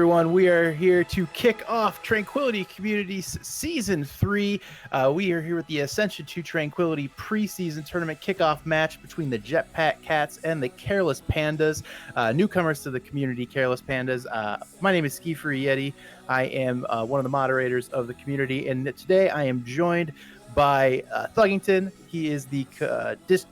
Everyone, we are here to kick off Tranquility Community's Season 3. We are here with the Ascension to Tranquility preseason tournament kickoff match between the Jetpack Cats and the Careless Pandas. Newcomers to the community, Careless Pandas. My name is SkiFreeYeti. I am one of the moderators of the community, and today I am joined by LordThuggington. He is the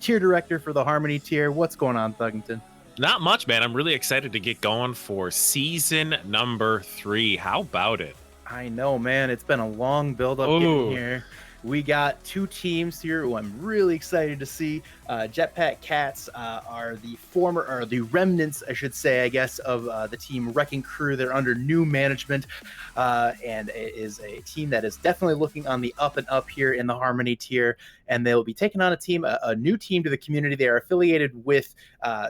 tier director for the Harmony tier. What's going on, LordThuggington? Not much, man. I'm really excited to get going for season number 3. How about it? I know, man. It's been a long build-up getting here. We got two teams here who I'm really excited to see. Jetpack Cats are the remnants, I should say, I guess, of the team Wrecking Crew. They're under new management, and it is a team that is definitely looking on the up and up here in the Harmony tier. And they will be taking on a new team to the community. They are affiliated with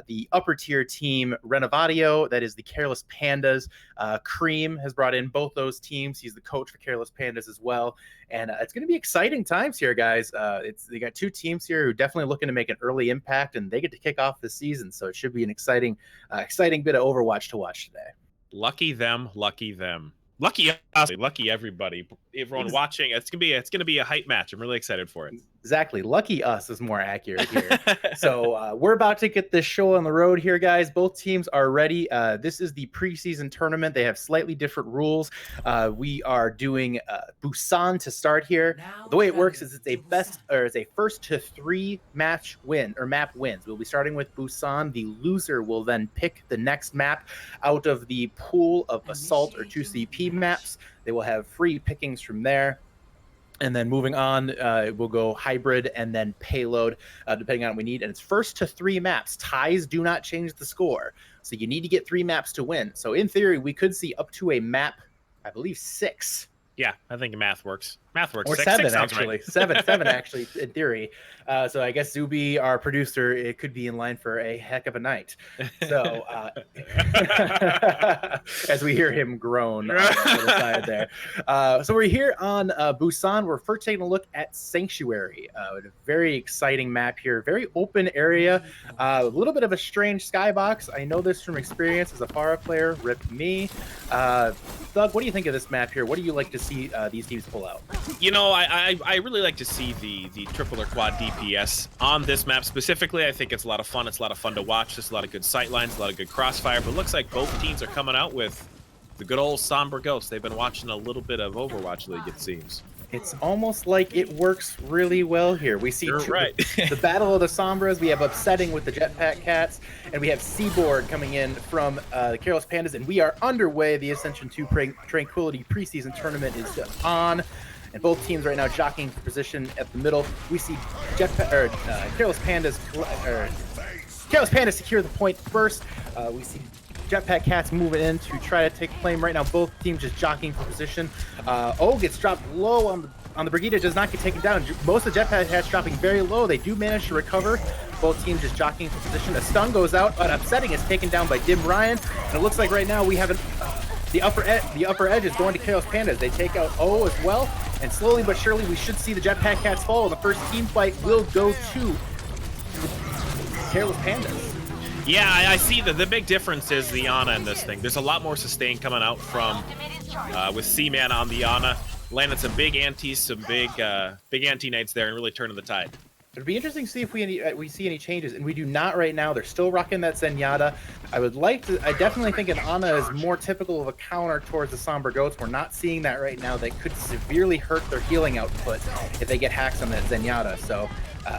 the upper tier team Renovatio, that is the Careless Pandas. Cream has brought in both those teams. He's the coach for Careless Pandas as well. And it's going to be exciting times here, guys. They got two teams here who are definitely looking to make an early impact, and they get to kick off the season. So it should be an exciting bit of Overwatch to watch today. Lucky them, lucky them. Lucky us, lucky everybody. Everyone watching, it's gonna be a hype match. I'm really excited for it. Exactly. Lucky us is more accurate here. So we're about to get this show on the road here, guys. Both teams are ready. This is the preseason tournament. They have slightly different rules. We are doing Busan to start here. The way it works is it's a first to 3 map wins. We'll be starting with Busan. The loser will then pick the next map out of the pool of Assault or 2CP maps. They will have free pickings from there. And then moving on, we'll go hybrid and then payload, depending on what we need. And it's first to 3 maps. Ties do not change the score. So you need to get 3 maps to win. So in theory, we could see up to a map, I believe 6. Yeah, I think math works. Math works. Or 6 7, sounds actually. Right. 7 actually, in theory. So I guess Zuby, our producer, it could be in line for a heck of a night. So as we hear him groan on the side there. So we're here on Busan. We're first taking a look at Sanctuary. A very exciting map here. Very open area. A little bit of a strange skybox. I know this from experience as a Pharah player. Rip me. Thug, what do you think of this map here? What do you like to see these teams pull out? You know, I really like to see the triple or quad DPS on this map specifically. I think it's a lot of fun. It's a lot of fun to watch. There's a lot of good sight lines, a lot of good crossfire. But it looks like both teams are coming out with the good old Somber Ghost. They've been watching a little bit of Overwatch League, it seems. It's almost like it works really well here. We see the Battle of the Sombras. We have Upsetting with the Jetpack Cats, and we have Seaboard coming in from the Careless Pandas, and we are underway. The Ascension 2 Tranquility preseason tournament is on, and both teams right now jockeying for position at the middle. We see Careless Pandas secure the point first. We see Jetpack Cats moving in to try to take claim right now. Both teams just jockeying for position. Gets dropped low on the Brigida, does not get taken down. Most of the Jetpack Cats dropping very low. They do manage to recover. Both teams just jockeying for position. A stun goes out, but Upsetting is taken down by Dim Ryan. And it looks like right now we have the upper edge is going to Careless Pandas. They take out O as well, and slowly but surely we should see the Jetpack Cats fall. The first team fight will go to Careless Pandas. Yeah, I see the big difference is the Ana in this thing. There's a lot more sustain coming out from with Seaman on the Ana, landing some big antis, some big anti-nades there, and really turning the tide. It'd be interesting to see if we see any changes, and we do not right now. They're still rocking that Zenyatta. I definitely think an Ana is more typical of a counter towards the Somber Goats. We're not seeing that right now. That could severely hurt their healing output if they get hacks on that Zenyatta. So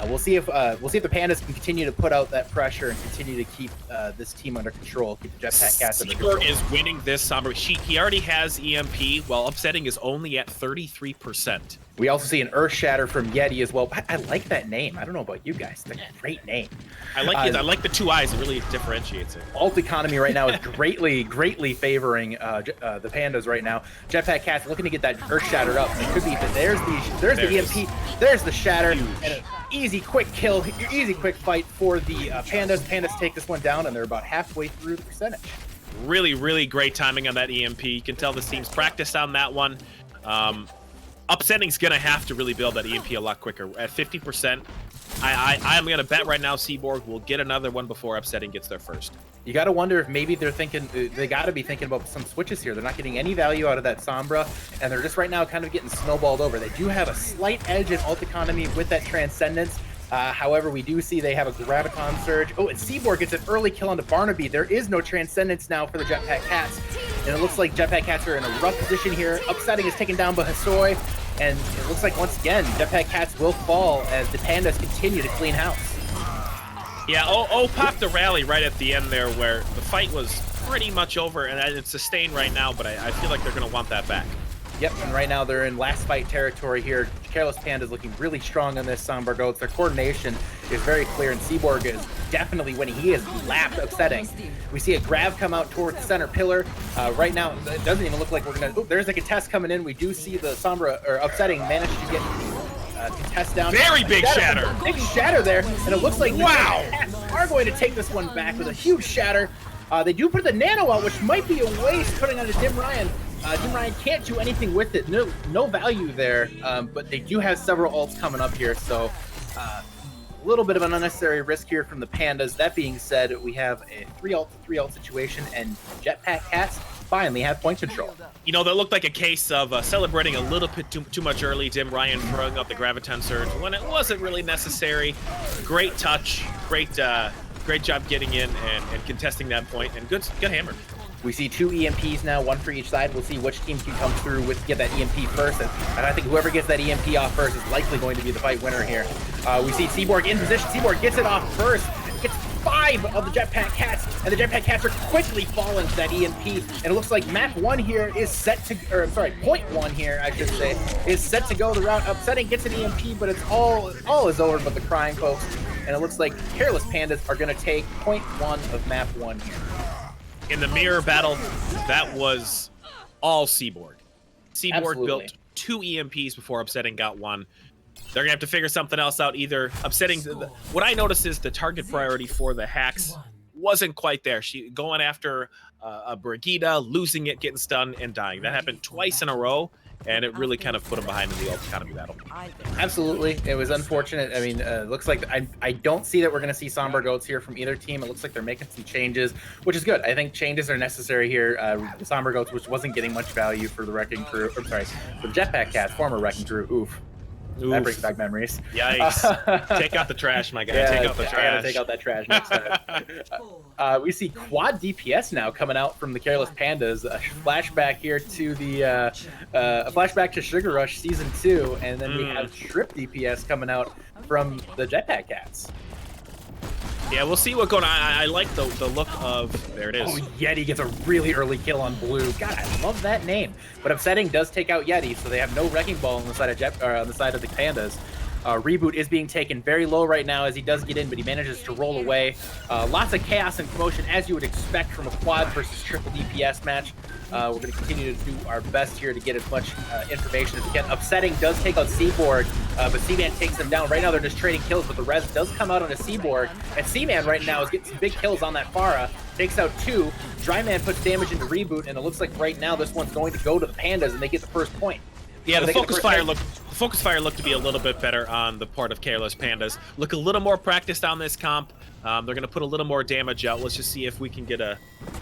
we'll see if the Pandas can continue to put out that pressure and continue to keep this team under control, keep the Jetpack Cats under control. Seaboard is winning this Somber. He already has EMP, while Upsetting is only at 33%. We also see an Earth Shatter from Yeti as well. I like that name. I don't know about you guys. It's a great name. I like it. I like the 2 eyes. It really differentiates it. Alt economy right now is greatly favoring the Pandas right now. Jetpack Cats looking to get that Earth Shatter up. It could be there's the EMP. There's the Shatter. And an easy quick kill. Easy quick fight for the Pandas. Pandas take this one down, and they're about halfway through the percentage. Really great timing on that EMP. You can tell this team's practiced on that one. Upsetting's going to have to really build that EMP a lot quicker. At 50%, I'm gonna bet right now Seaborg will get another one before Upsetting gets their first. You got to wonder if maybe they're thinking, they got to be thinking about some switches here. They're not getting any value out of that Sombra, and they're just right now kind of getting snowballed over. They do have a slight edge in ult economy with that Transcendence. However, we do see they have a Graviton Surge. Oh, and Seaborg gets an early kill onto Barnaby. There is no Transcendence now for the Jetpack Cats, and it looks like Jetpack Cats are in a rough position here. Upsetting is taken down by Hosoi, and it looks like once again, Jetpack Cats will fall as the Pandas continue to clean house. Yeah, popped the rally right at the end there where the fight was pretty much over, and it's sustained right now, but I feel like they're going to want that back. Yep, and right now they're in last fight territory here. Careless Pandas looking really strong on this Sombra Goats. Their coordination is very clear, and Seaborg is definitely winning. He is lapped Upsetting. We see a Grav come out towards the center pillar. Right now, it doesn't even look like we're going to... Oh, there's a contest coming in. We do see the Sombra, or Upsetting, manage to get... contest down. Very big shatter. Big shatter there, and it looks like wow, the Cats are going to take this one back with a huge shatter. They do put the nano out, which might be a waste putting on a Dim Ryan. Dim Ryan can't do anything with it. No value there, but they do have several ults coming up here, so a little bit of an unnecessary risk here from the Pandas. That being said, we have a 3-ult situation, and Jetpack Cats finally have point control. You know, that looked like a case of celebrating a little bit too much early. Dim Ryan throwing up the Graviton Surge when it wasn't really necessary. Great touch, great job getting in and contesting that point, and good hammer. We see 2 EMPs now, one for each side. We'll see which team can come through with get that EMP first, and I think whoever gets that EMP off first is likely going to be the fight winner here. We see Seaborg in position. Seaborg gets it off first, gets 5 of the Jetpack Cats, and the Jetpack Cats are quickly falling to that EMP. And it looks like map 1 here is set to, or sorry, point 1 here, I should say, is set to go the route. Upsetting gets an EMP, but it's all is over but the crying, folks. And it looks like Careless Pandas are going to take point 1 of map 1 here. In the mirror battle, that was all Seaborg. Seaborg Absolutely. built 2 EMPs before Upsetting got 1. They're gonna have to figure something else out. Either Upsetting, what I noticed is the target priority for the hacks wasn't quite there. She going after a Brigitte, losing it, getting stunned, and dying. That happened twice in a row, and it really kind of put them behind in the ult economy battle. Absolutely, it was unfortunate. I mean, looks like I don't see that we're going to see Sombra Goats here from either team. It looks like they're making some changes, which is good. I think changes are necessary here. The Sombra Goats, which wasn't getting much value for the Wrecking Crew, or sorry, for the Jetpack Cats, former Wrecking Crew. Oof. That brings back memories. Yikes. Take out the trash, my guy. Yeah, take out the trash. I gotta take out that trash next time. We see quad DPS now coming out from the Careless Pandas. A flashback here to the a flashback to Sugar Rush Season 2, and then we have trip DPS coming out from the Jetpack Cats. Yeah, we'll see what going on. I like the look of... There it is. Oh, Yeti gets a really early kill on Blue. God, I love that name. But Upsetting does take out Yeti, so they have no Wrecking Ball on the side of on the side of the Pandas. Reboot is being taken very low right now as he does get in, but he manages to roll away. Lots of chaos and commotion, as you would expect from a quad versus triple DPS match. We're going to continue to do our best here to get as much information as we can. Upsetting does take out Seaborg, but Seaman takes them down. Right now they're just trading kills, but the res does come out on a Seaborg, and Seaman right now is getting some big kills on that Pharah. Takes out 2. Dryman puts damage into Reboot, and it looks like right now this one's going to go to the Pandas, and they get the first point. Yeah, the focus fire looked to be a little bit better on the part of Careless Pandas. Look a little more practiced on this comp. They're going to put a little more damage out. Let's just see if we can get a...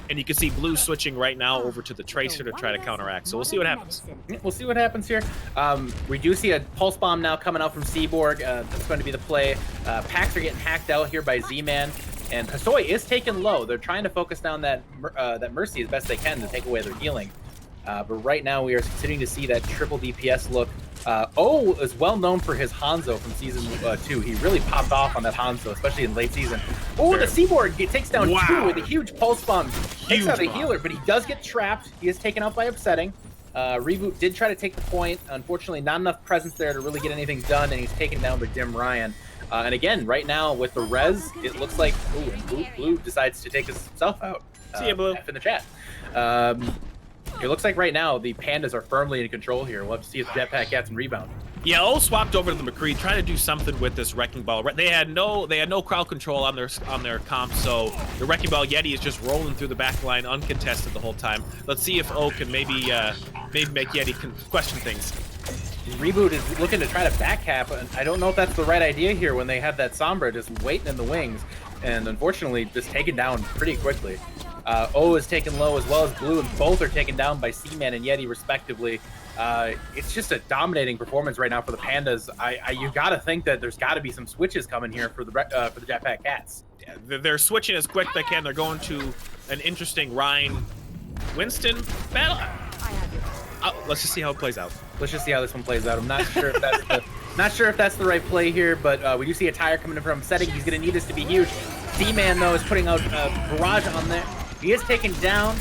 And you can see Blue switching right now over to the Tracer to try to counteract. So we'll see what happens. We'll see what happens here. We do see a Pulse Bomb now coming out from Seaborg. That's going to be the play. Packs are getting hacked out here by Z-Man. And Hosoi is taken low. They're trying to focus down that Mercy as best they can to take away their healing. But right now we are continuing to see that triple DPS look. O is well known for his Hanzo from Season 2. He really popped off on that Hanzo, especially in late season. Oh, the Seaborg takes down 2 with a huge Pulse Bomb. Takes out a healer, but he does get trapped. He is taken out by Upsetting. Reboot did try to take the point. Unfortunately, not enough presence there to really get anything done, and he's taken down by Dim Ryan. And again, right now with the res, it looks like Blue decides to take himself out. See ya, Blue. F in the chat. It looks like right now the Pandas are firmly in control here. We'll have to see if the Jetpack Cats can rebound. Yeah, O swapped over to the McCree, trying to do something with this Wrecking Ball. They had no crowd control on their comp, so the Wrecking Ball Yeti is just rolling through the back line uncontested the whole time. Let's see if O can maybe make Yeti question things. Reboot is looking to try to back cap, and I don't know if that's the right idea here when they have that Sombra just waiting in the wings, and unfortunately just taken down pretty quickly. O is taken low as well as Blue, and both are taken down by Seaman and Yeti respectively. It's just a dominating performance right now for the Pandas. You got to think that there's got to be some switches coming here for the Jetpack Cats. Yeah, they're switching as quick as they can. They're going to an interesting Ryan Winston battle. Let's just see how it plays out. Let's just see how this one plays out. I'm not sure if that's the right play here, but we do see a tire coming in from setting. He's going to need this to be huge. D-Man though is putting out barrage on there. He is taken down.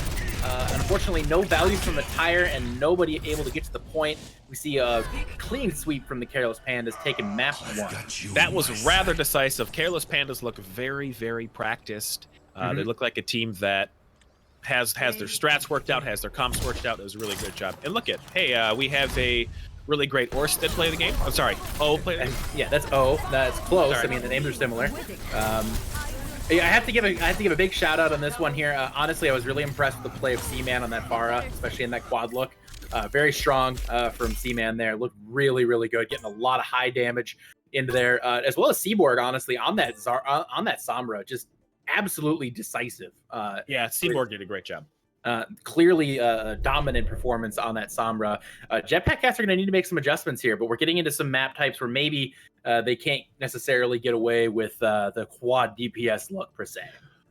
Unfortunately, no value from the tire and nobody able to get to the point. We see a clean sweep from the Careless Pandas taking map 1. That was rather decisive. Careless Pandas look very, very practiced. They look like a team that has their strats worked out, has their comps worked out. It was a really good job. And look at, hey, we have a really great Orsted play the game. I'm sorry, O play the game. Yeah, that's O. That's close. Sorry. I mean, the names are similar. Yeah, I have to give a big shout out on this one here. Honestly, I was really impressed with the play of Seaman on that Pharah, especially in that quad look. Very strong from Seaman there. Looked really, really good, getting a lot of high damage into there, as well as Seaborg. Honestly, on that Sombra, just absolutely decisive. Yeah, Seaborg did a great job. Clearly a dominant performance on that Sombra. Jetpack Cats are going to need to make some adjustments here, but we're getting into some map types where maybe they can't necessarily get away with the quad DPS look per se.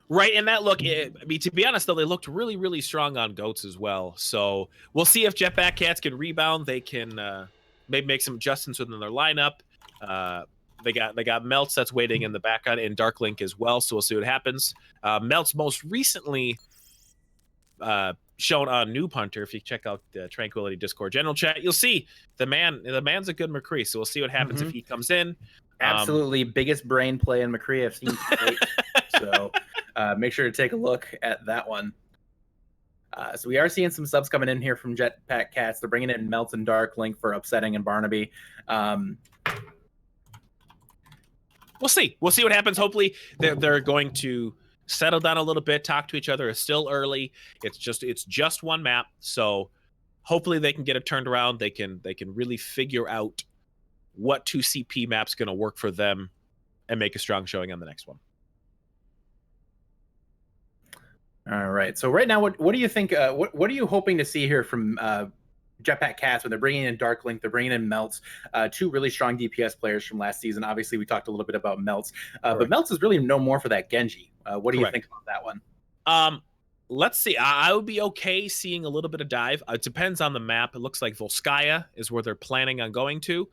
Right, and that look, I mean, to be honest, though, they looked really, really strong on goats as well. So we'll see if Jetpack Cats can rebound. They can maybe make some adjustments within their lineup. They got Melts that's waiting in the background, and Dark Link as well. So we'll see what happens. Melts most recently shown on Noob Hunter. If you check out the Tranquility Discord general chat, you'll see the man's a good McCree. So we'll see what happens if he comes in. Absolutely biggest brain play in McCree I've seen today. So make sure to take a look at that one. So we are seeing some subs coming in here from Jetpack Cats. They're bringing in Melts and Dark Link for Upsetting and Barnaby. We'll see. We'll see what happens. Hopefully they're going to settle down a little bit, talk to each other. It's still early. It's just one map. So hopefully they can get it turned around. They can really figure out what 2 CP map's going to work for them and make a strong showing on the next one. All right. So right now, what do you think? What are you hoping to see here from Jetpack Cats when they're bringing in Dark Link, they're bringing in Melts, 2 really strong DPS players from last season. Obviously, we talked a little bit about Melts, but Melts is really no more for that Genji. What do you think about that one? Let's see. I would be okay seeing a little bit of dive. It depends on the map. It looks like Volskaya is where they're planning on going to.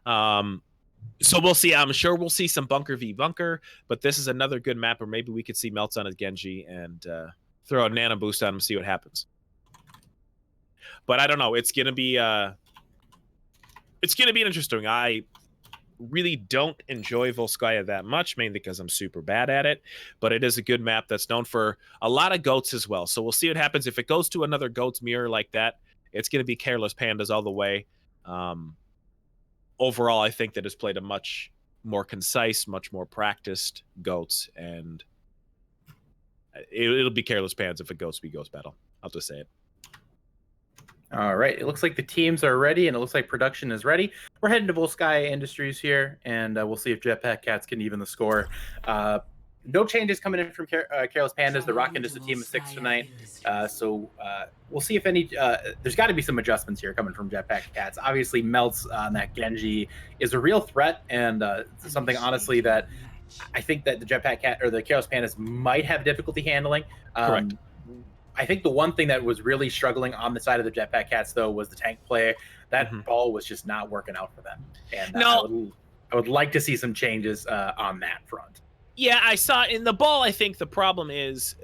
So we'll see. I'm sure we'll see some bunker v bunker, but this is another good map where maybe we could see Melts on a Genji and throw a nano boost on him and see what happens. But I don't know. It's gonna be interesting. I really don't enjoy Volskaya that much, mainly because I'm super bad at it. But it is a good map that's known for a lot of goats as well. So we'll see what happens if it goes to another goats mirror like that. It's gonna be Careless Pandas all the way. Overall, I think that it's played a much more concise, much more practiced goats, and it'll be Careless Pandas if it goes to be Ghost Battle. I'll just say it. All right. It looks like the teams are ready, and it looks like production is ready. We're heading to Volskaya Industries here, and we'll see if Jetpack Cats can even the score. No changes coming in from Careless Pandas. They're rocking just a team of 6 tonight. So we'll see if any... there's got to be some adjustments here coming from Jetpack Cats. Obviously, Melts on that Genji is a real threat, and something, honestly, that I think that the Jetpack Cat or the Careless Pandas might have difficulty handling. Correct. I think the one thing that was really struggling on the side of the Jetpack Cats, though, was the tank play. That ball was just not working out for them. And I would like to see some changes on that front. Yeah, I saw in the ball, I think the problem is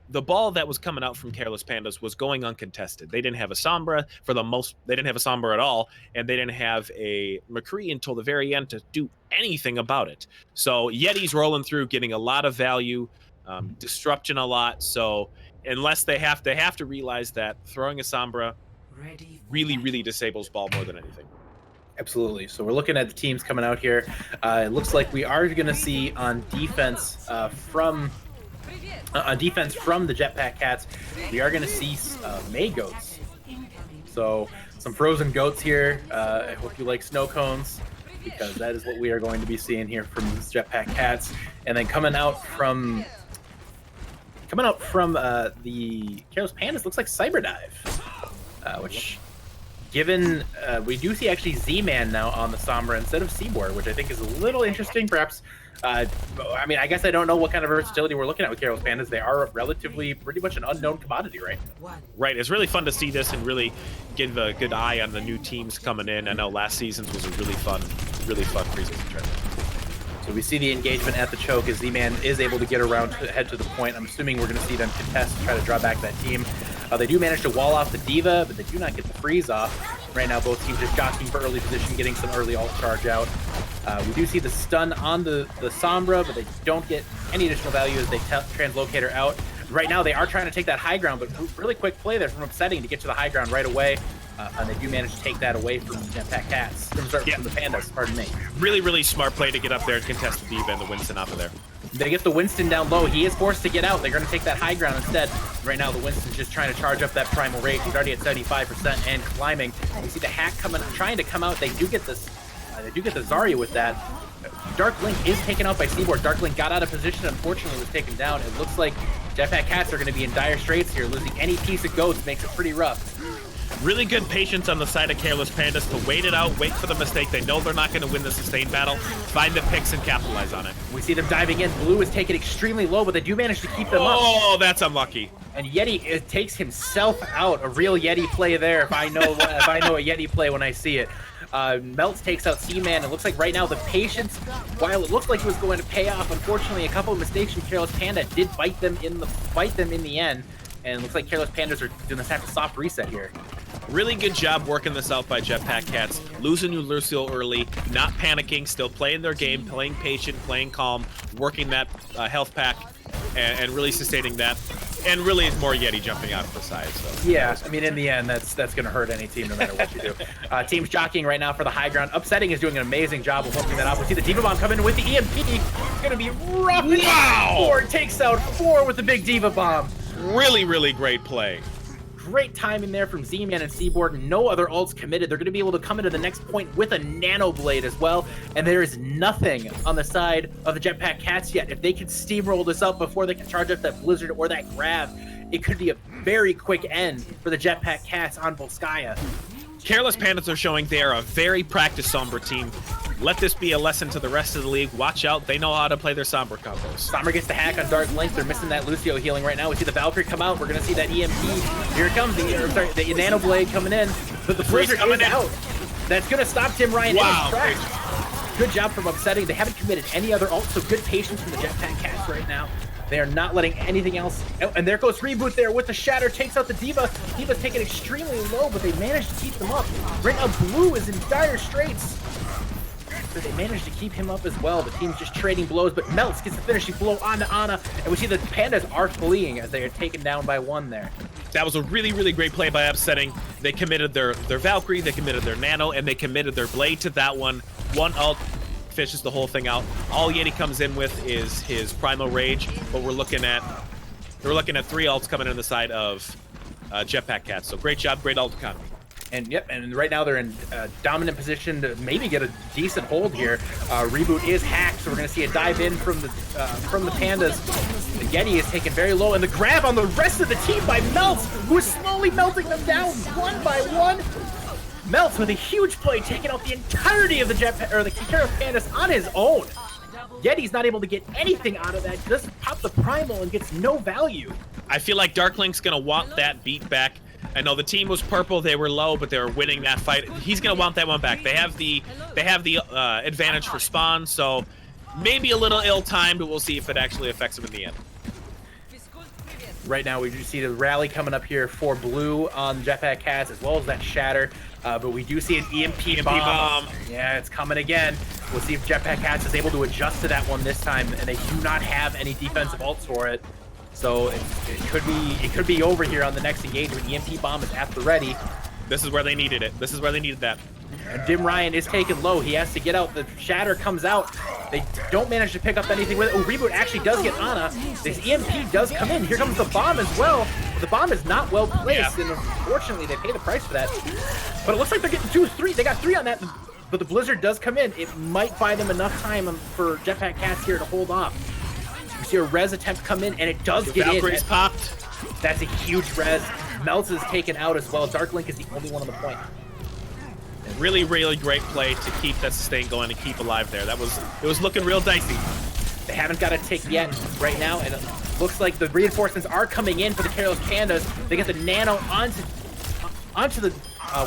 the ball that was coming out from Careless Pandas was going uncontested. They didn't have a Sombra they didn't have a Sombra at all, and they didn't have a McCree until the very end to do anything about it. So Yeti's rolling through, getting a lot of value, disrupting a lot. So unless they have to realize that throwing a Sombra really, really disables ball more than anything. Absolutely. So we're looking at the teams coming out here. It looks like we are going to see on defense from the Jetpack Cats, we are going to see May Goats So some frozen goats here. I hope you like snow cones, because that is what we are going to be seeing here from these Jetpack Cats. And then coming out from the Careless Pandas looks like Cyber Dive, which, given we do see actually Z-Man now on the Sombra instead of Seaboard, which I think is a little interesting. Perhaps, I mean, I guess I don't know what kind of versatility we're looking at with Careless Pandas. They are relatively pretty much an unknown commodity, right? Right. It's really fun to see this and really give a good eye on the new teams coming in. I know last season's was a really fun preseason tournament. So we see the engagement at the choke as Z-Man is able to get around to head to the point. I'm assuming we're going to see them contest and try to draw back that team. They do manage to wall off the Diva, but they do not get the freeze off. Right now, both teams just jockeying for early position, getting some early ult charge out. We do see the stun on the Sombra, but they don't get any additional value as they translocate her out. Right now, they are trying to take that high ground, but really quick play there from Upsetting to get to the high ground right away. And they do manage to take that away from Jetpack Cats, from the Pandas, pardon me. Really, really smart play to get up there and contest the Diva and the Winston off of there. They get the Winston down low. He is forced to get out. They're going to take that high ground instead. Right now, the Winston's just trying to charge up that primal rage. He's already at 75% and climbing. You see the hack trying to come out. They do get this. They do get the Zarya with that. Dark Link is taken out by Seaboard. Dark Link got out of position. Unfortunately, was taken down. It looks like Jetpack Cats are going to be in dire straits here. Losing any piece of goats makes it pretty rough. Really good patience on the side of Careless Pandas to wait it out, wait for the mistake. They know they're not going to win the sustained battle. Find the picks and capitalize on it. We see them diving in. Blue is taken extremely low, but they do manage to keep them up. Oh, that's unlucky. And Yeti takes himself out. A real Yeti play there. If I know a Yeti play when I see it. Melts takes out Seaman. It looks like right now the patience, while it looked like it was going to pay off, unfortunately a couple of mistakes from Careless Panda did bite them in the end. And it looks like Careless Pandas are doing this type of soft reset here. Really good job working this out by Jetpack Cats. Losing Lucio early, not panicking, still playing their game, playing patient, playing calm, working that health pack, and really sustaining that. And really, it's more Yeti jumping out of the side. So yeah, I mean, in the end, that's going to hurt any team no matter what you do. Team's jockeying right now for the high ground. Upsetting is doing an amazing job of working that up. We see the Diva Bomb come in with the EMP. It's going to be rough. Wow! 4 takes out 4 with the big Diva Bomb. Really, really great play. Great timing there from Z-Man and Seaboard. No other ults committed. They're going to be able to come into the next point with a Nano Blade as well. And there is nothing on the side of the Jetpack Cats yet. If they can steamroll this up before they can charge up that Blizzard or that grab, it could be a very quick end for the Jetpack Cats on Volskaya. Careless Pandas are showing they are a very practiced Sombra team. Let this be a lesson to the rest of the league. Watch out. They know how to play their Sombra combos. Sombra gets the hack on Dark Link. They're missing that Lucio healing right now. We see the Valkyrie come out. We're going to see that EMP. Here it comes. The Nano Blade coming in. But the Blizzard is out. That's going to stop Tim Ryan in his tracks. Good job from Upsetting. They haven't committed any other ult, so good patience from the Jetpack Cats right now. They are not letting anything else. Oh, and there goes Reboot there with the Shatter. Takes out the Diva. Diva's taken extremely low, but they managed to keep them up. Right now, Blue is in dire straits. But they managed to keep him up as well. The team's just trading blows, but Melts gets the finishing blow onto Ana. And we see the Pandas are fleeing as they are taken down by 1 there. That was a really, really great play by Upsetting. They committed their Valkyrie, they committed their Nano, and they committed their Blade to that one. One ult fishes the whole thing out. All Yeti comes in with is his Primal Rage, but we're looking at 3 ults coming in the side of Jetpack Cats. So great job, great ult economy. And yep, and right now they're in a dominant position to maybe get a decent hold here. Reboot is hacked, so we're going to see a dive in from the Pandas. The Yeti is taken very low, and the grab on the rest of the team by Melts, who is slowly melting them down 1 by 1. Melts with a huge play, taking out the entirety of the Careless Pandas on his own. Yeti's not able to get anything out of that. He doesn't pop the Primal and gets no value. I feel like Dark Link's going to want that beat back. I know the team was purple, they were low, but they were winning that fight. He's going to want that one back. They have the advantage for spawn, so maybe a little ill-timed, but we'll see if it actually affects him in the end. Right now, we do see the rally coming up here for Blue on Jetpack Cats, as well as that Shatter. But we do see an EMP bomb. Yeah, it's coming again. We'll see if Jetpack Cats is able to adjust to that one this time, and they do not have any defensive ults for it. So it could be over here on the next engagement. EMP bomb is at the ready. This is where they needed it. This is where they needed that. And Dim Ryan is taken low. He has to get out. The Shatter comes out. They don't manage to pick up anything with it. Oh, Reboot actually does get Ana. This EMP does come in. Here comes the bomb as well. the bomb is not well placed, and unfortunately they pay the price for that. But it looks like they're getting 2, 3. They got 3 on that, but the Blizzard does come in. It might buy them enough time for Jetpack Cats here to hold off. You see a res attempt come in, and it does get in. Valkyrie's popped. That's a huge res. Melts is taken out as well. Dark Link is the only one on the point. Really, really great play to keep that sustain going and keep alive there. It was looking real dicey. They haven't got a tick yet right now, and it looks like the reinforcements are coming in for the Careless Pandas. They get the Nano onto the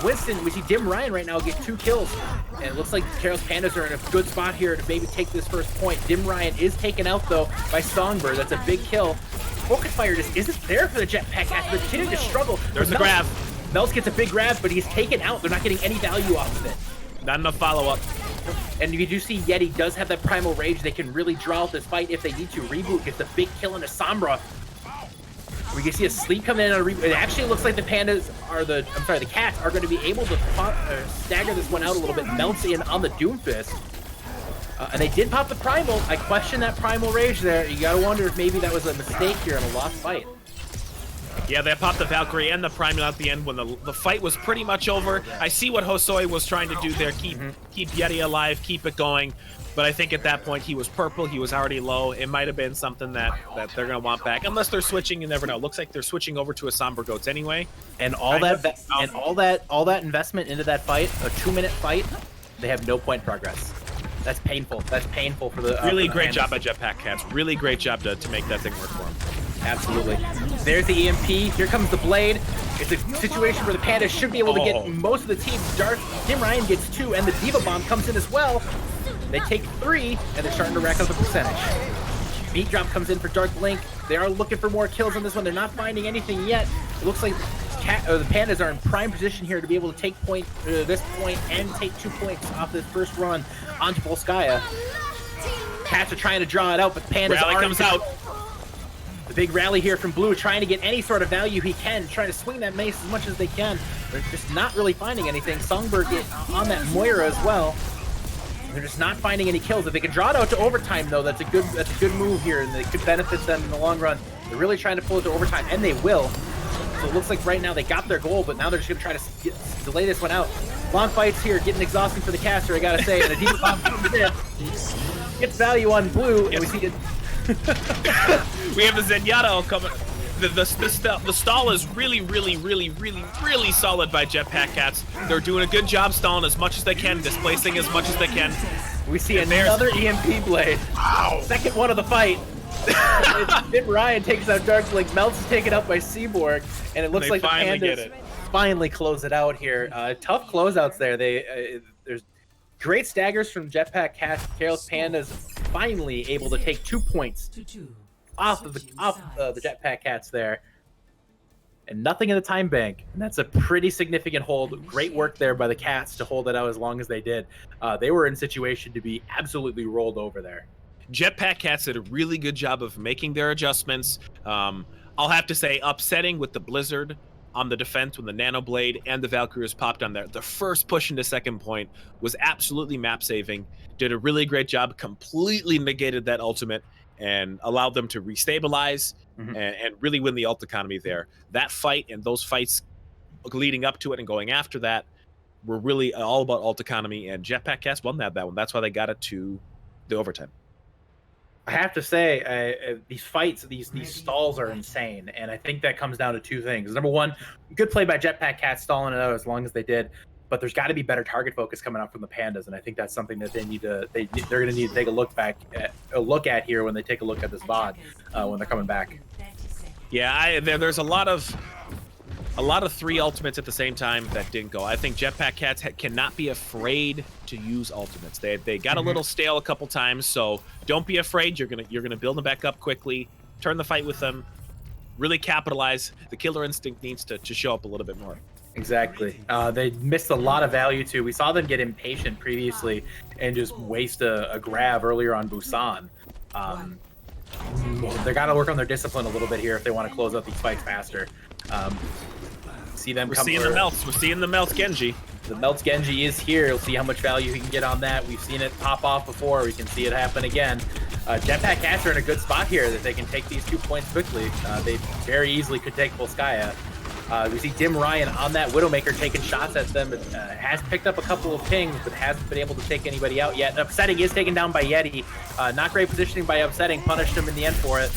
Winston. We see Dim Ryan right now get 2 kills, and it looks like the Careless Pandas are in a good spot here to maybe take this first point. Dim Ryan is taken out though by Songbird. That's a big kill. Focus Fire just isn't there for the Jetpack Cats. They're continuing to struggle. There's the grab. Melts gets a big grab, but he's taken out. They're not getting any value off of it. Not enough follow-up. And you do see Yeti does have that Primal Rage. They can really draw out this fight if they need to. Reboot gets a big kill into Sombra. We can see a sleep come in on a reboot. It actually looks like the Pandas are the Cats are going to be able to stagger this one out a little bit. Melts in on the Doomfist. And they did pop the Primal. I question that Primal Rage there. You gotta wonder if maybe that was a mistake here in a lost fight. Yeah, they popped the Valkyrie and the Primal at the end when the fight was pretty much over. I see what Hosoi was trying to do there, keep Yeti alive, keep it going. But I think at that point he was purple, he was already low. It might have been something that they're gonna want back, unless they're switching. You never know. Looks like they're switching over to a Somber Goats anyway. And all that investment into that fight, a 2-minute fight, they have no point progress. That's painful. That's painful for the really for the great Pandas. job by Jetpack Cats. Really great job to make that thing work for them. Absolutely. There's the EMP. Here comes the Blade. It's a situation where the Pandas should be able to get most of the team. Dim Ryan gets 2, and the Diva Bomb comes in as well. They take 3, and they're starting to rack up the percentage. Beat Drop comes in for Dark Link. They are looking for more kills on this one. They're not finding anything yet. It looks like the Pandas are in prime position here to be able to take this point and take 2 points off this first run onto Volskaya. Cats are trying to draw it out, but the Pandas Rally comes out. The big rally here from Blue, trying to get any sort of value he can, trying to swing that mace as much as they can. They're just not really finding anything. Songbird get on that Moira as well. They're just not finding any kills. If they can draw it out to overtime, though, that's a good move here, and it could benefit them in the long run. They're really trying to pull it to overtime, and they will. So it looks like right now they got their goal, but now they're just going to try to delay this one out. Long fights here, getting exhausting for the caster, I gotta say. And a Diva Bomb comes in, gets value on Blue, and we see it. We have the Zenyatta coming. The stall is really, really, really, really, really solid by Jetpack Cats. They're doing a good job stalling as much as they can, displacing as much as they can. We see another EMP Blade. Wow. Second one of the fight. Dim Ryan takes out Dark Link. Melts is taken out by Seaborg, and it looks like the Pandas finally close it out here. Tough closeouts there. There's great staggers from Jetpack Cats. Careless Pandas finally able to take 2 points off the Jetpack Cats there, and nothing in the time bank. And that's a pretty significant hold. Great work there by the Cats to hold it out as long as they did. They were in situation to be absolutely rolled over there. Jetpack Cats did a really good job of making their adjustments. I'll have to say, upsetting with the Blizzard on the defense when the Nano Blade and the Valkyries popped on there. The first push into second point was absolutely map saving. Did a really great job, completely negated that ultimate and allowed them to restabilize and really win the ult economy there. That fight and those fights leading up to it and going after that were really all about ult economy, and Jetpack Cats won that one. That's why they got it to the overtime. I have to say, these fights, these stalls are insane, and I think that comes down to 2 things. Number one, good play by Jetpack Cats stalling it out as long as they did, but there's got to be better target focus coming out from the Pandas, and I think that's something that they're going to need to take a look at here when they take a look at this VOD when they're coming back. Yeah, there's a lot of 3 ultimates at the same time that didn't go. I think Jetpack Cats cannot be afraid to use ultimates. They got a little stale a couple times, so don't be afraid. You're gonna build them back up quickly, turn the fight with them, really capitalize. The killer instinct needs to show up a little bit more. Exactly. They missed a lot of value too. We saw them get impatient previously and just waste a grab earlier on Busan. They got to work on their discipline a little bit here if they want to close out these fights faster. We're seeing the melts, Genji. The Melts Genji is here. We'll see how much value he can get on that. We've seen it pop off before. We can see it happen again. Jetpack Cats are in a good spot here that they can take these 2 points quickly. They very easily could take Volskaya. We see Dim Ryan on that Widowmaker taking shots at them. Has picked up a couple of pings, but hasn't been able to take anybody out yet. And Upsetting is taken down by Yeti. Not great positioning by Upsetting. Punished him in the end for it.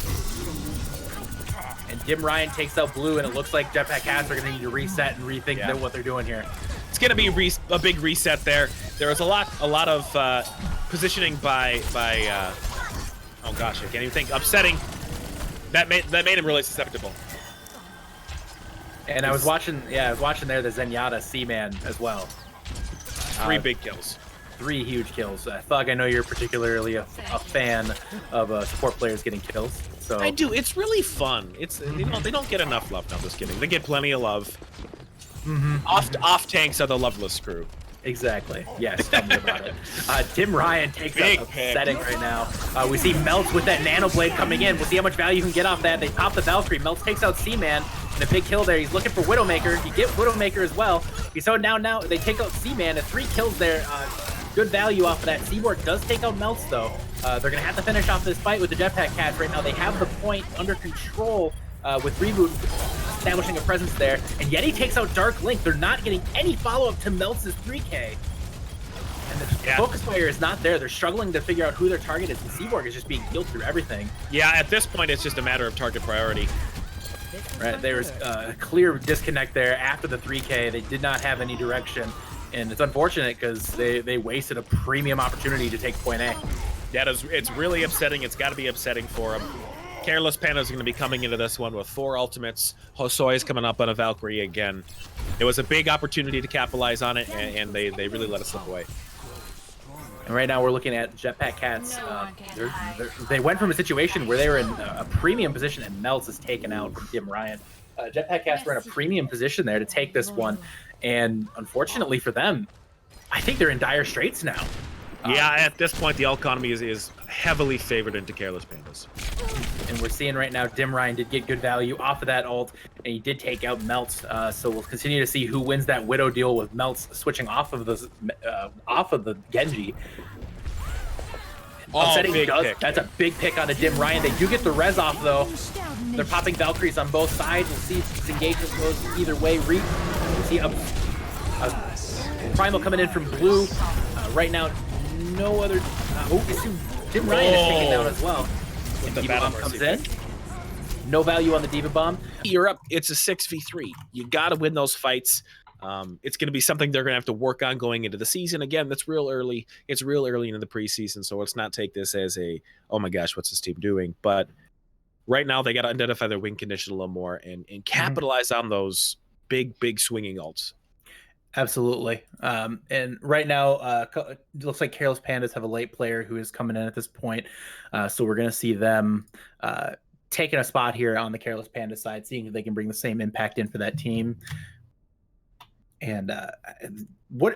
And Dim Ryan takes out Blue, and it looks like Jetpack Cats are going to need to reset and rethink what they're doing here. It's going to be a big reset there. There was a lot of positioning by oh gosh, I can't even think. Upsetting. That made him really susceptible. And I was watching there the Zenyatta Seaman as well. 3 big kills. 3 huge kills. Thug, I know you're particularly a fan of support players getting kills. So I do. It's really fun. It's they don't get enough love. No, I'm just kidding. They get plenty of love. Off tanks are the loveless crew. Exactly. Yes, tell me about it. Dim Ryan takes up Upsetting right now. We see Melts with that Nano Blade coming in. We'll see how much value you can get off that. They pop the Valkyrie. Melts takes out Seaman. And a big kill there. He's looking for Widowmaker. You get Widowmaker as well. He's so down now. They take out Seaman. And 3 kills there. Good value off of that. Seaborg does take out Melts, though. They're going to have to finish off this fight with the Jetpack Cats right now. They have the point under control with Reboot establishing a presence there. And Yeti takes out Dark Link. They're not getting any follow-up to Melts' 3K. And the focus fire is not there. They're struggling to figure out who their target is. And Seaborg is just being healed through everything. Yeah, at this point, it's just a matter of target priority. Right, there was a clear disconnect there after the 3K. They did not have any direction. And it's unfortunate because they wasted a premium opportunity to take point A. Yeah, it's really upsetting. It's got to be upsetting for them. Careless Pandas are going to be coming into this one with 4 ultimates. Hosoi is coming up on a Valkyrie again. It was a big opportunity to capitalize on it, and they really let it slip away. And right now we're looking at Jetpack Cats. They went from a situation where they were in a premium position, and Melts is taken out from Dim Ryan. Jetpack Cats were in a premium position there to take this one, and unfortunately for them, I think they're in dire straits now. Yeah, at this point, the economy is heavily favored into Careless Pandas. And we're seeing right now, Dim Ryan did get good value off of that ult, and he did take out Melts. So we'll continue to see who wins that Widow deal with Melts switching off of the Genji. That's a big pick on a Dim Ryan. They do get the res off though. They're popping Valkyries on both sides. We'll see if this engagement goes either way. We'll see a Primal coming in from Blue. Right now, no other. Dim Ryan is taken down as well. And the Diva Bomb comes in. No value on the Diva Bomb. You're up. It's a 6v3. You got to win those fights. It's going to be something they're going to have to work on going into the season. Again, that's real early. It's real early into the preseason, so let's not take this as a, oh my gosh, what's this team doing? But right now, they got to identify their win condition a little more and capitalize on those big swinging ults. Absolutely. And right now, it looks like Careless Pandas have a late player who is coming in at this point. So we're going to see them taking a spot here on the Careless Panda side, seeing if they can bring the same impact in for that team. And when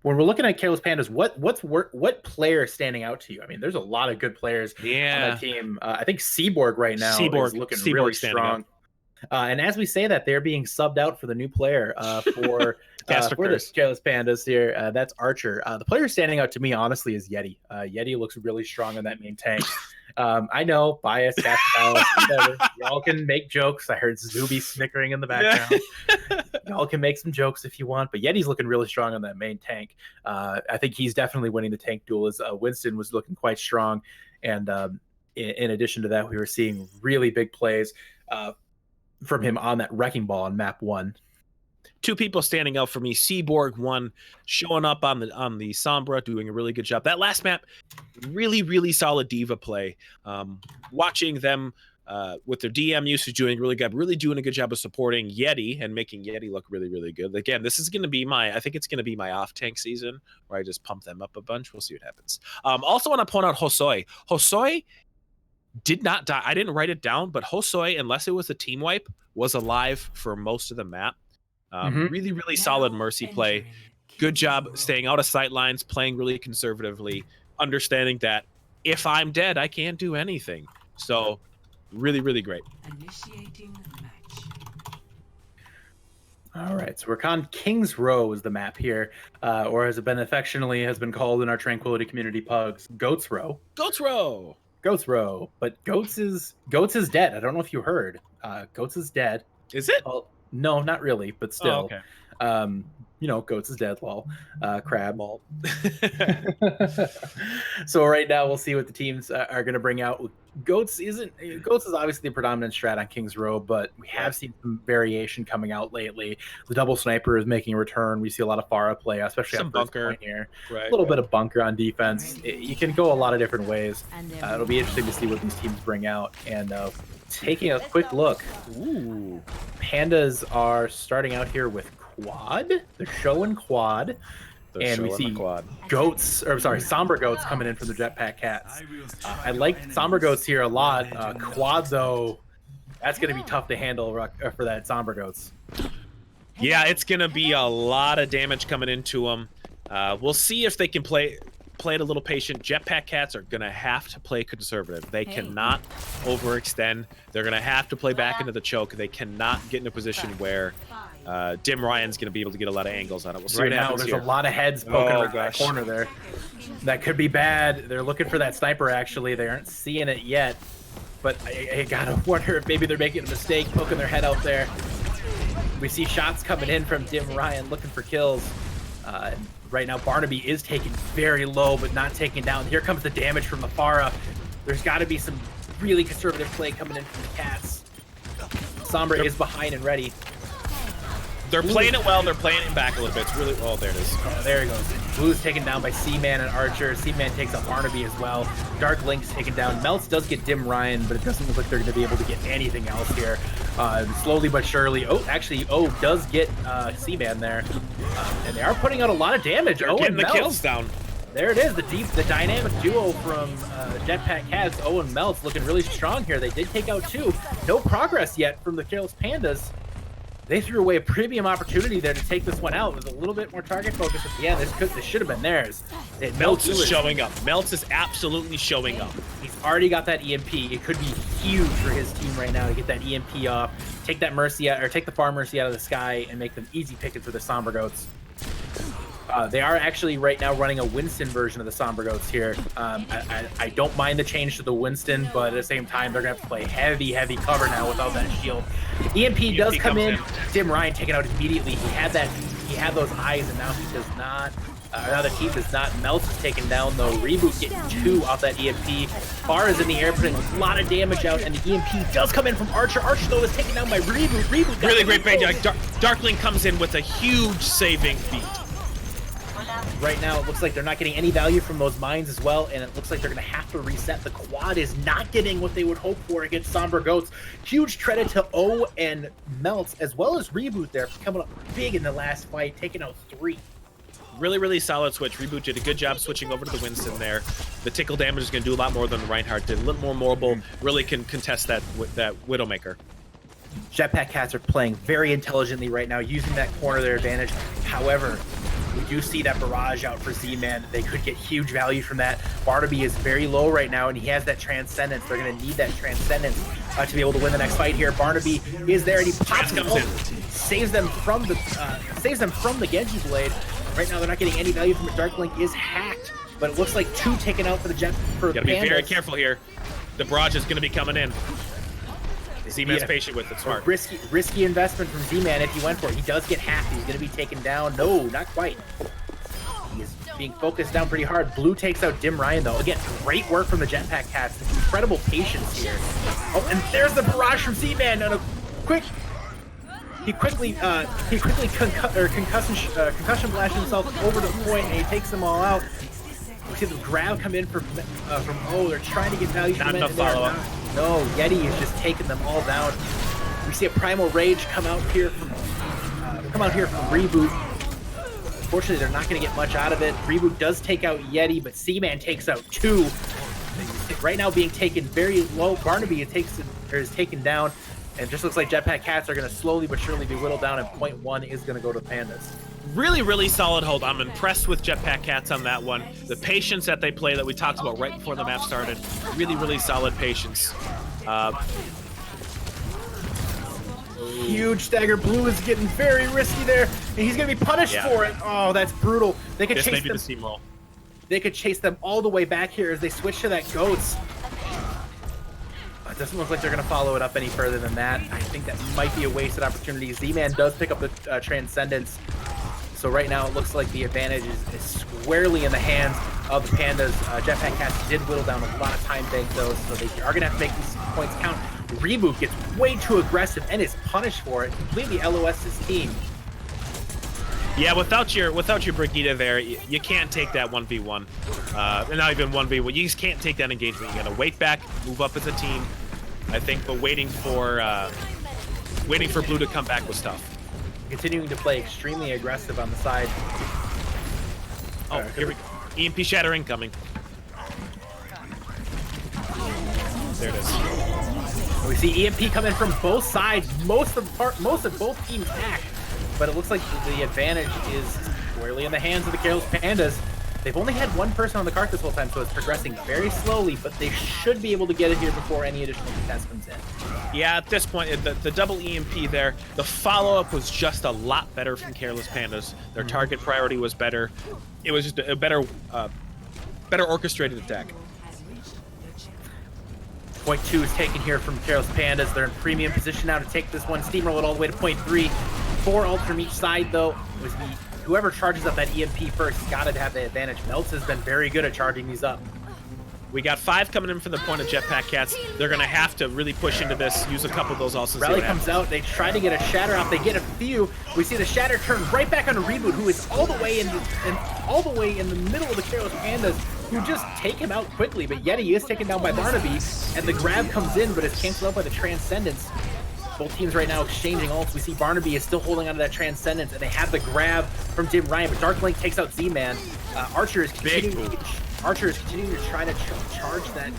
we're looking at Careless Pandas, what player is standing out to you? I mean, there's a lot of good players on that team. I think Seaborg right now is looking really strong. And as we say that, they're being subbed out for the new player for the Careless Pandas here. That's Archer. The player standing out to me, honestly, is Yeti. Yeti looks really strong on that main tank. I know, bias, whatever. Y'all can make jokes. I heard Zuby snickering in the background. Y'all can make some jokes if you want, but Yeti's looking really strong on that main tank. I think he's definitely winning the tank duel. As Winston was looking quite strong. And in addition to that, we were seeing really big plays from him on that Wrecking Ball on map 1. 2 people standing out for me. Seaborg, 1 showing up on the Sombra, doing a really good job. That last map, really solid Diva play. Watching them with their DM usage doing really good, really doing a good job of supporting Yeti and making Yeti look really good. Again, this is going to be I think it's going to be my off tank season where I just pump them up a bunch. We'll see what happens. Also want to point out Hosoi. Hosoi did not die. I didn't write it down, but Hosoi, unless it was a team wipe, was alive for most of the map. Really solid Mercy play. Good job staying out of sight lines, playing really conservatively, understanding that if I'm dead, I can't do anything. So really great. All right, so we're on King's Row is the map here, or as it been affectionately has been called in our Tranquility community pugs, Goats Row. Goats Row. Goats Row, but Goats is dead. I don't know if you heard. Goats is dead. Is it? Well, no, not really, but still. Oh, okay. You know, Goats is dead. Lol. Crab. Lol. So right now we'll see what the teams are going to bring out. Goats is obviously the predominant strat on King's Row, but we have seen some variation coming out lately. The double sniper is making a return. We see a lot of Pharah play, especially some on first bunker point here. Right, a little bit of bunker on defense. You can go a lot of different ways. It'll be interesting to see what these teams bring out. And taking a quick look, ooh, Pandas are starting out here with quad. They're showing quad. And we see goats, or sorry, somber goats coming in from the Jetpack Cats. I like somber goats here a lot. Quad though, that's going to be tough to handle for that somber goats. Yeah, it's going to be a lot of damage coming into them. We'll see if they can play it a little patient. Jetpack Cats are going to have to play conservative. They cannot overextend. They're going to have to play back into the choke. They cannot get in a position where Dim Ryan's going to be able to get a lot of angles on it. We'll see right what now, happens there's here. a lot of heads poking around that corner there. That could be bad. They're looking for that sniper, actually. They aren't seeing it yet. But I gotta wonder if maybe they're making a mistake, poking their head out there. We see shots coming in from Dim Ryan looking for kills. Right now, Barnaby is taken very low, but not taken down. Here comes the damage from the Pharah. There's got to be some really conservative play coming in from the Cats. Sombra is behind and ready. They're playing it well. They're playing it back a little bit. It's really... Oh, there it is. Oh, there he goes. Blue's taken down by Seaman and Archer. Seaman takes out Barnaby as well. Dark Link's taken down. Melts does get Dim Ryan, but it doesn't look like they're going to be able to get anything else here. Slowly but surely. Oh, actually, does get Seaman there. And they are putting out a lot of damage. They're getting the kills down. There it is, the dynamic duo from Jetpack Cats. And Melts looking really strong here. They did take out 2. No progress yet from the Careless Pandas. They threw away a premium opportunity there to take this one out with a little bit more target focus at the end. This should have been theirs. Melts is showing up. Melts is absolutely showing up. He's already got that EMP. It could be huge for his team right now to get that EMP off, take that Mercy out, or take the Far Mercy out of the sky, and make them easy pickings for the Somber Goats. They are actually right now running a Winston version of the Somber Goats here. I don't mind the change to the Winston, but at the same time, they're going to have to play heavy cover now without that shield. EMP does come in. Dim Ryan taken out immediately. He had those eyes, and now he does not. Now the team does not. Melts is taken down, though. Reboot getting 2 off that EMP. Far is in the air, putting a lot of damage out, and the EMP does come in from Archer. Archer, though, is taken down by Reboot. Reboot really great bait. Darkling comes in with a huge saving feat. Right now, it looks like they're not getting any value from those mines as well, and it looks like they're going to have to reset. The quad is not getting what they would hope for against Somber Goats. Huge credit to O and Melts, as well as Reboot there, coming up big in the last fight, taking out 3. Really solid switch. Reboot did a good job switching over to the Winston there. The tickle damage is going to do a lot more than the Reinhardt did. A little more mobile, really can contest that Widowmaker. Jetpack Cats are playing very intelligently right now, using that corner to their advantage. However, we do see that barrage out for Z-Man. They could get huge value from that. Barnaby is very low right now, and he has that Transcendence. They're going to need that Transcendence to be able to win the next fight here. Barnaby is there, and he pops comes in, saves them from the Genji Blade. Right now, they're not getting any value from it. Dark Link is hacked, but it looks like 2 taken out for the Jet. Gotta be very careful here. The barrage is going to be coming in. Z-Man's patient with it, smart. Risky investment from Z-Man if he went for it. He does get hacked. He's going to be taken down. No, not quite. He is being focused down pretty hard. Blue takes out Dim Ryan, though. Again, great work from the Jetpack Cats. Incredible patience here. Oh, and there's the barrage from Z-Man on a quick... He quickly concussion blast himself over the point, and he takes them all out. We see the grab come in from they're trying to get value from it. Not enough follow-up. No, Yeti is just taking them all down. We see a Primal Rage come out here from Reboot. Unfortunately, they're not going to get much out of it. Reboot does take out Yeti, but Seaman takes out 2. Right now being taken very low. Barnaby is taken down, and it just looks like Jetpack Cats are going to slowly but surely be whittled down, and point 1 is going to go to Pandas. Really solid hold. I'm impressed with Jetpack Cats on that one. The patience that they play that we talked about right before the map started. Really solid patience. Huge stagger. Blue is getting very risky there, and he's going to be punished for it. Oh, that's brutal. They could chase them. The steamroll. They could chase them all the way back here as they switch to that goats. It doesn't look like they're going to follow it up any further than that. I think that might be a wasted opportunity. Z-Man does pick up the Transcendence. So right now it looks like the advantage is squarely in the hands of the Pandas. Jetpack Cats did whittle down a lot of time bank though, so they are going to have to make these points count. Reboot gets way too aggressive and is punished for it. Completely LOS his team. Yeah, without your Brigitte there, you can't take that 1v1. And not even 1v1. You just can't take that engagement. You gotta wait back, move up as a team. I think, but waiting for Blue to come back was tough. Continuing to play extremely aggressive on the side. Oh, here we go. EMP shatter incoming. There it is. We see EMP coming from both sides. Most of both teams act, but it looks like the advantage is squarely in the hands of the Careless Pandas. They've only had one person on the cart this whole time, so it's progressing very slowly, but they should be able to get it here before any additional contest comes in. Yeah, at this point, the double EMP there, the follow-up was just a lot better from Careless Pandas. Their target priority was better. It was just a better orchestrated attack. Point 2 is taken here from Careless Pandas. They're in premium position now to take this one, steamroll it all the way to point 3. 4 ults from each side, though. Whoever charges up that EMP first has got to have the advantage. Melts has been very good at charging these up. We got 5 coming in from the point of Jetpack Cats. They're going to have to really push into this, use a couple of those also. Rally comes out. They try to get a shatter out. They get a few. We see the shatter turn right back on a Reboot, who is all the way in the middle of the Careless Pandas, who just take him out quickly. But Yeti is taken down by Barnaby, and the grab comes in, but it's canceled out by the Transcendence. Both teams right now exchanging ults. We see Barnaby is still holding onto that Transcendence, and they have the grab from Dim Ryan, but Dark Link takes out Z-Man. Archer is continuing to try to charge that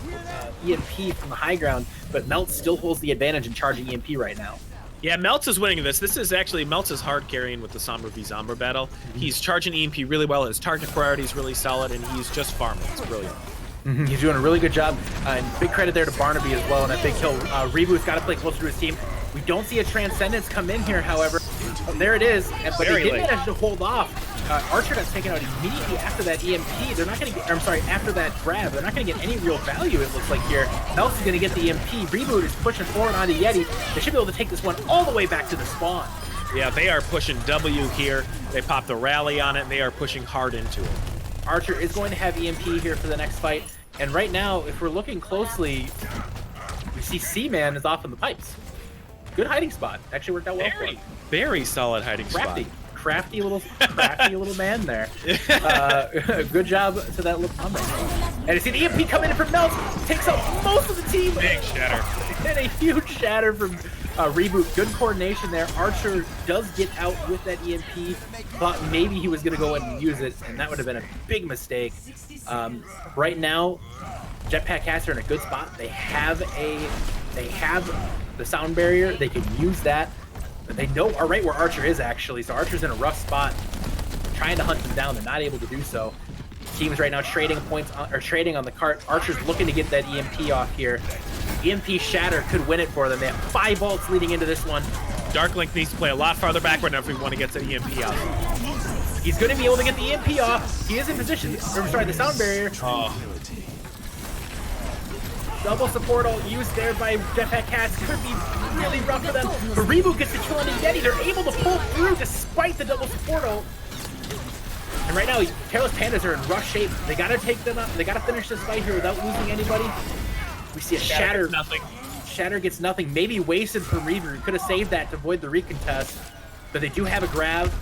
EMP from the high ground, but Melts still holds the advantage in charging EMP right now. Yeah, Melts is winning this. This is actually, Melts is hard carrying with the Sombra v Zombra battle. He's charging EMP really well. His target priority is really solid, and he's just farming. It's brilliant. He's doing a really good job, and big credit there to Barnaby as well on that big kill. Reboot's got to play closer to his team. We don't see a Transcendence come in here, however. There it is, but they did manage to hold off. Archer got taken out immediately after that EMP. They're not going to get, after that grab. They're not going to get any real value, it looks like here. Melts is going to get the EMP. Reboot is pushing forward onto Yeti. They should be able to take this one all the way back to the spawn. Yeah, they are pushing W here. They popped the rally on it, and they are pushing hard into it. Archer is going to have EMP here for the next fight. And right now, if we're looking closely, we see C-Man is off in the pipes. Good hiding spot. Actually worked out well for him. Very solid hiding spot. Crafty little man there. Good job to that little combo. And you see the EMP coming in from Melts, takes out most of the team. Big shatter. And a huge shatter from Reboot. Good coordination there. Archer does get out with that EMP. Thought maybe he was going to go and use it, and that would have been a big mistake. Right now, Jetpack Cats are in a good spot. They have the sound barrier. They can use that. They know right where Archer is, actually, so Archer's in a rough spot. Trying to hunt him down. They're not able to do so. Teams right now trading points or trading on the cart. Archer's looking to get that EMP off here. EMP Shatter could win it for them. They have 5 ults leading into this one. Dark Link needs to play a lot farther back right now if we want to get the EMP out. He's going to be able to get the EMP off. He is in position. The sound barrier. Oh. Double support ult used there by Jetpack Cats could be really rough for them. But Reboot gets the kill on the Yeti. They're able to pull through despite the double support ult. And right now, Careless Pandas are in rough shape. They gotta take them up. They gotta finish this fight here without losing anybody. We see a Shatter. Shatter gets nothing. Maybe wasted from Reboot. Could have saved that to avoid the recontest. But they do have a grab.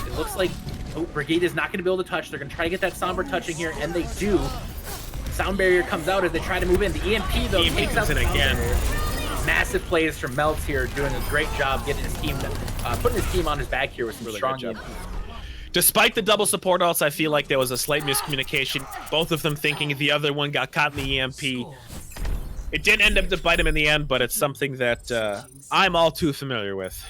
It looks like Brigade is not gonna be able to touch. They're gonna try to get that Sombra touching here, and they do. Sound barrier comes out as they try to move in. The EMP though takes out the sound barrier. Massive plays from Melts here, doing a great job getting his team, putting his team on his back here with some really strong EMP. Despite the double support ults, I feel like there was a slight miscommunication. Both of them thinking the other one got caught in the EMP. It did end up to bite him in the end, but it's something that I'm all too familiar with.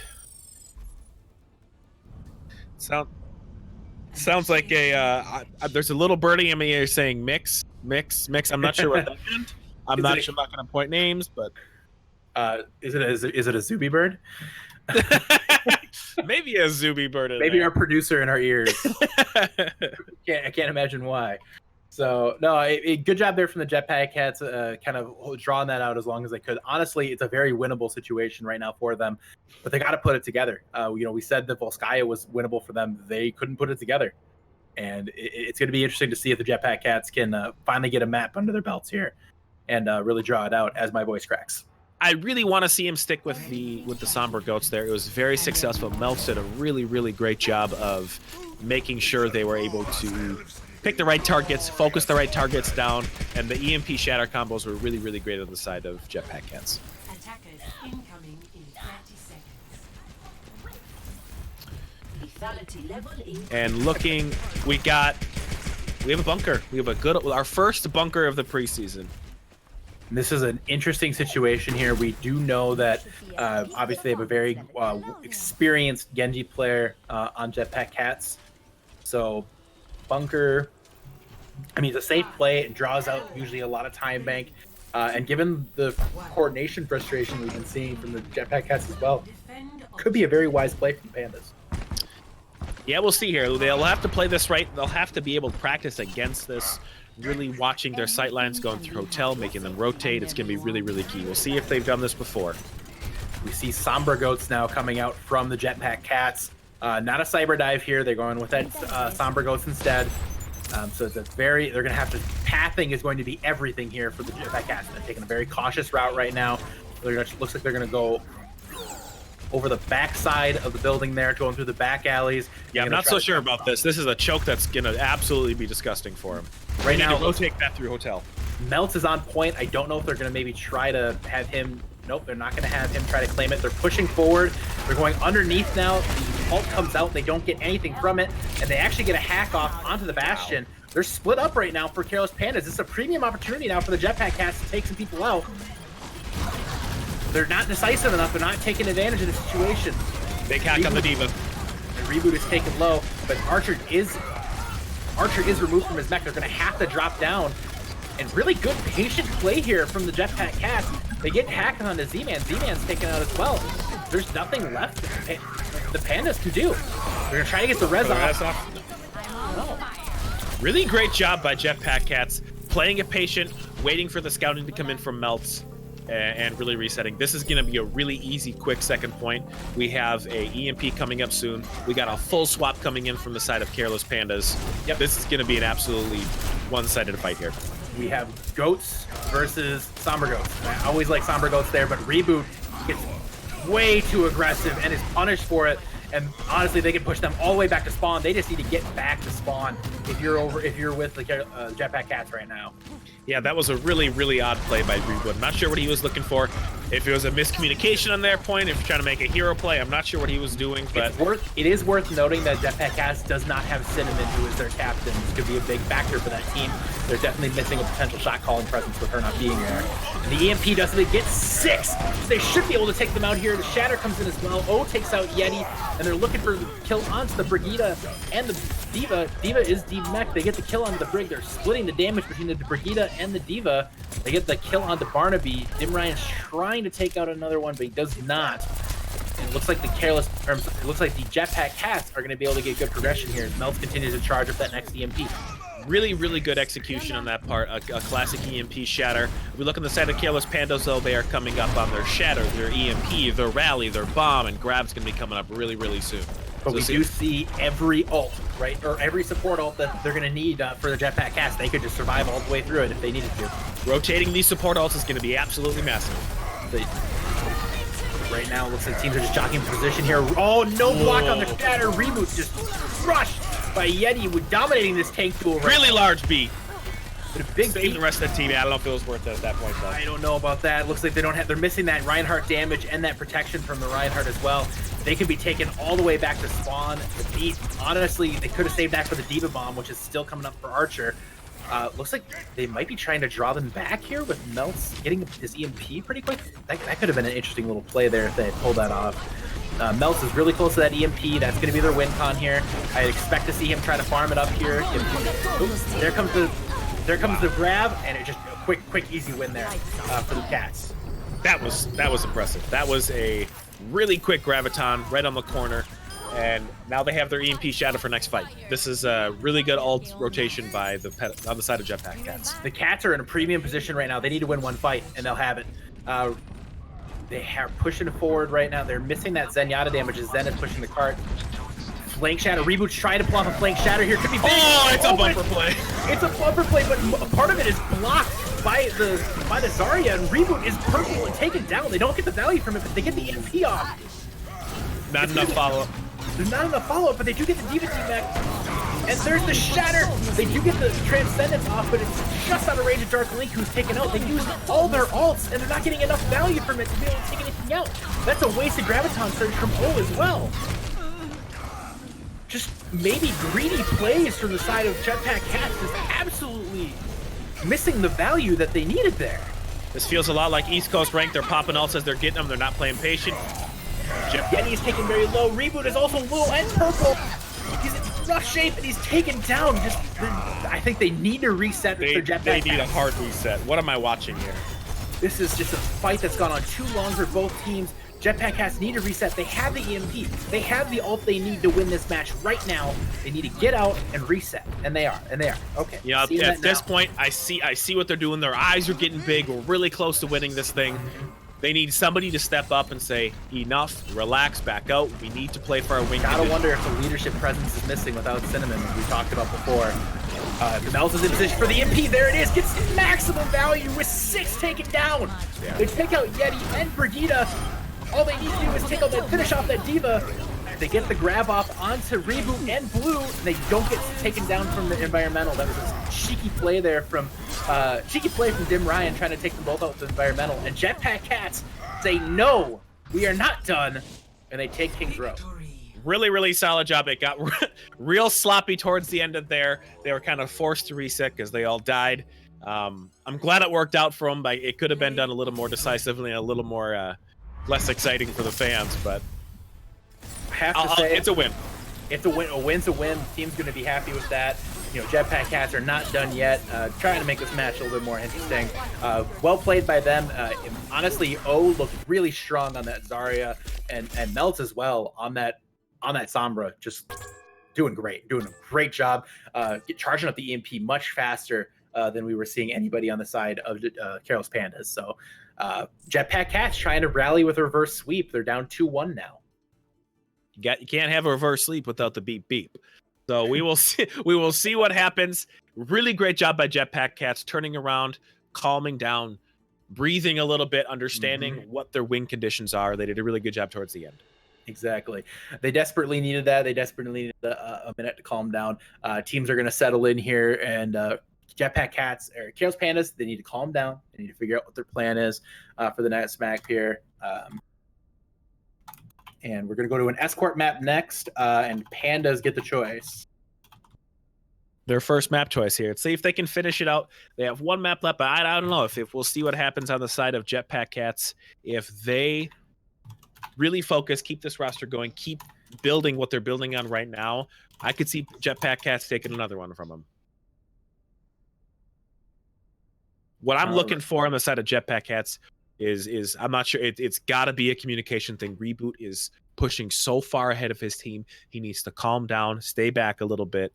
Sounds like a there's a little birdie in my ear saying mix. I'm not sure what that meant. I'm not going to point names, but Is it a Zuby bird? Maybe a Zuby bird in Maybe there. our producer in our ears. I can't imagine why. So no, good job there from the Jetpack Cats, kind of drawing that out as long as they could. Honestly, it's a very winnable situation right now for them, but they got to put it together. We said that Volskaya was winnable for them. They couldn't put it together, and it's going to be interesting to see if the Jetpack Cats can finally get a map under their belts here and really draw it out as my voice cracks. I really want to see him stick with the Somber Goats there. It was very successful. Melts did a really, really great job of making sure they were able to pick the right targets, focus the right targets down, and the EMP shatter combos were really, really great on the side of Jetpack Cats. Attackers incoming in 30 seconds. And looking, we have a bunker. We have our first bunker of the preseason. This is an interesting situation here. We do know that obviously they have a very experienced Genji player on Jetpack Cats. So bunker, I mean, it's a safe play. It draws out usually a lot of time bank. And given the coordination frustration we've been seeing from the Jetpack Cats as well, could be a very wise play from Pandas. Yeah, we'll see here. They'll have to play this right. They'll have to be able to practice against this. Really watching their sight lines going through hotel, making them rotate. It's going to be really, really key. We'll see if they've done this before. We see Somber Goats now coming out from the Jetpack Cats. Not a cyber dive here. They're going with that Somber Goats instead. So it's they're going to have to, pathing is going to be everything here for the Jetpack Cats. They're taking a very cautious route right now. Looks like they're going to go over the back side of the building there, going through the back alleys. Yeah, I'm not so sure about this. This is a choke that's going to absolutely be disgusting for him. Right now, rotate that through hotel. Melts is on point. I don't know if they're going to maybe try to have him. Nope, they're not going to have him try to claim it. They're pushing forward. They're going underneath now. The ult comes out. They don't get anything from it, and they actually get a hack off onto the Bastion. Wow. They're split up right now for Careless Pandas. This is a premium opportunity now for the Jetpack Cats to take some people out. They're not decisive enough. They're not taking advantage of the situation. Big hack on the Diva. The reboot is taken low, but Archer is removed from his mech. They're going to have to drop down. And really good patient play here from the Jetpack Cats. They get hacked on the Z-Man. Z-Man's taken out as well. There's nothing left the Pandas can do. They're going to try to get the res off. No. Really great job by Jetpack Cats. Playing it patient, waiting for the scouting to come in from Melts, and really resetting. This is going to be a really easy, quick second point. We have a EMP coming up soon. We got a full swap coming in from the side of Careless Pandas. Yep, this is going to be an absolutely one-sided fight here. We have Goats versus Somber Goats. I always like Somber Goats there, but Reboot gets way too aggressive and is punished for it. And honestly, they can push them all the way back to spawn. They just need to get back to spawn if you're with the Jetpack Cats right now. Yeah, that was a really, really odd play by Reboot. I'm not sure what he was looking for. If it was a miscommunication on their point, if you're trying to make a hero play, I'm not sure what he was doing. But it is worth noting that Jetpack Cats does not have Cinnamon, who is their captain. This could be a big factor for that team. They're definitely missing a potential shot calling presence with her not being there. And the EMP doesn't it get 6. They should be able to take them out here. The Shatter comes in as well. O takes out Yeti, and they're looking for the kill onto the Brigida and the Diva. Diva is D-Mech. They get the kill onto the Brig. They're splitting the damage between the Brigida and the Diva. They get the kill onto Barnaby. Dim Ryan's trying to take out another one, but he does not. And it looks like the Jetpack Cats are going to be able to get good progression here as Melts continues to charge up that next EMP. Really, really good execution on that part. A classic EMP shatter. If we look on the side of Careless Pandas, though, they are coming up on their shatter, their EMP, their rally, their bomb, and grab's going to be coming up really, really soon. But so we do see every ult, right? Or every support ult that they're going to need for the Jetpack Cats. They could just survive all the way through it if they needed to. Rotating these support ults is going to be absolutely massive. Right now, it looks like teams are just jockeying for position here. Oh, no block on the shatter. Reboot just crushed by Yeti with dominating this tank duel. Right really now. Large beat. But a big Save beat. the rest of the team. I don't know if it was worth it at that point, though. I don't know about that. Looks like they're missing that Reinhardt damage and that protection from the Reinhardt as well. They can be taken all the way back to spawn. The beat, honestly, they could have saved that for the Diva Bomb, which is still coming up for Archer. Looks like they might be trying to draw them back here with Melts getting his EMP pretty quick. That could have been an interesting little play there if they had pulled that off. Melts is really close to that EMP. That's going to be their win con here. I expect to see him try to farm it up here. Oops, there comes the grab, and it just a quick, easy win there for the Cats. That was impressive. That was a really quick graviton right on the corner, and now they have their EMP shadow for next fight. This is a really good ult rotation by on the side of Jetpack Cats. The Cats are in a premium position right now. They need to win one fight, and they'll have it. They are pushing forward right now. They're missing that Zenyatta damage as Zen is pushing the cart. Flank Shatter. Reboot's trying to pull off a Flank Shatter here. Could be big. Oh, it's a bumper play. It's a bumper play, but part of it is blocked by the Zarya, and Reboot is purple and taken down. They don't get the value from it, but they get the EMP off. Not enough follow-up. There's not enough follow-up, but they do get the D.Va back. And there's the Shatter. They do get the Transcendence off, but it's just out of range of Dark Link, who's taken out. They use all their ults, and they're not getting enough value from it to be able to take anything out. That's a wasted Graviton Surge from O as well. Just maybe greedy plays from the side of Jetpack Cats is absolutely missing the value that they needed there. This feels a lot like East Coast rank. They're popping ults as they're getting them. They're not playing patient. Yeti is taken very low. Reboot is also low and purple. He's in rough shape and he's taken down. I think they need to reset with their Jetpack They need Cats. a hard reset. What am I watching here? This is just a fight that's gone on too long for both teams. Jetpack Cats need to reset. They have the EMP. They have the ult they need to win this match right now. They need to get out and reset. And they are. Okay. Yeah, at this point, I see what they're doing. Their eyes are getting big. We're really close to winning this thing. They need somebody to step up and say, enough, relax, back out. We need to play for our win. Gotta wonder if the leadership presence is missing without Cinnamon, as we talked about before. Mel's is in position for the MP. There it is. Gets maximum value with 6 taken down. Yeah. They take out Yeti and Brigitte. All they need to do is take out that, finish off that D.Va. They get the grab off onto Reboot and Blue, and they don't get taken down from the environmental. That was a cheeky play there from Dim Ryan trying to take them both out with the environmental. And Jetpack Cats say, no, we are not done, and they take King's Row. Really, really solid job. It got real sloppy towards the end of there. They were kind of forced to reset because they all died. I'm glad it worked out for them, but it could have been done a little more decisively, a little more less exciting for the fans, but I have to say it's a win. It's a win. A win's a win. The team's going to be happy with that. You know, Jetpack Cats are not done yet. Trying to make this match a little bit more interesting. Well played by them. Honestly, O looked really strong on that Zarya, and Melt as well on that Sombra. Just doing great a great job. Charging up the EMP much faster than we were seeing anybody on the side of Careless Pandas. So Jetpack Cats trying to rally with a reverse sweep. They're down 2-1 now. You can't have a reverse sleep without the beep beep. So we will see. We will see what happens. Really great job by Jetpack Cats turning around, calming down, breathing a little bit, understanding what their win conditions are. They did a really good job towards the end. Exactly. They desperately needed that. They desperately needed a minute to calm down. Teams are going to settle in here, and Jetpack Cats or Careless Pandas, they need to calm down. They need to figure out what their plan is for the next map here. And we're going to go to an escort map next, and Pandas get the choice. Their first map choice here. Let's see if they can finish it out. They have one map left, but I don't know if we'll see what happens on the side of Jetpack Cats. If they really focus, keep this roster going, keep building what they're building on right now, I could see Jetpack Cats taking another one from them. What I'm looking for on the side of Jetpack Cats is I'm not sure. It's got to be a communication thing. Reboot is pushing so far ahead of his team. He needs to calm down, stay back a little bit,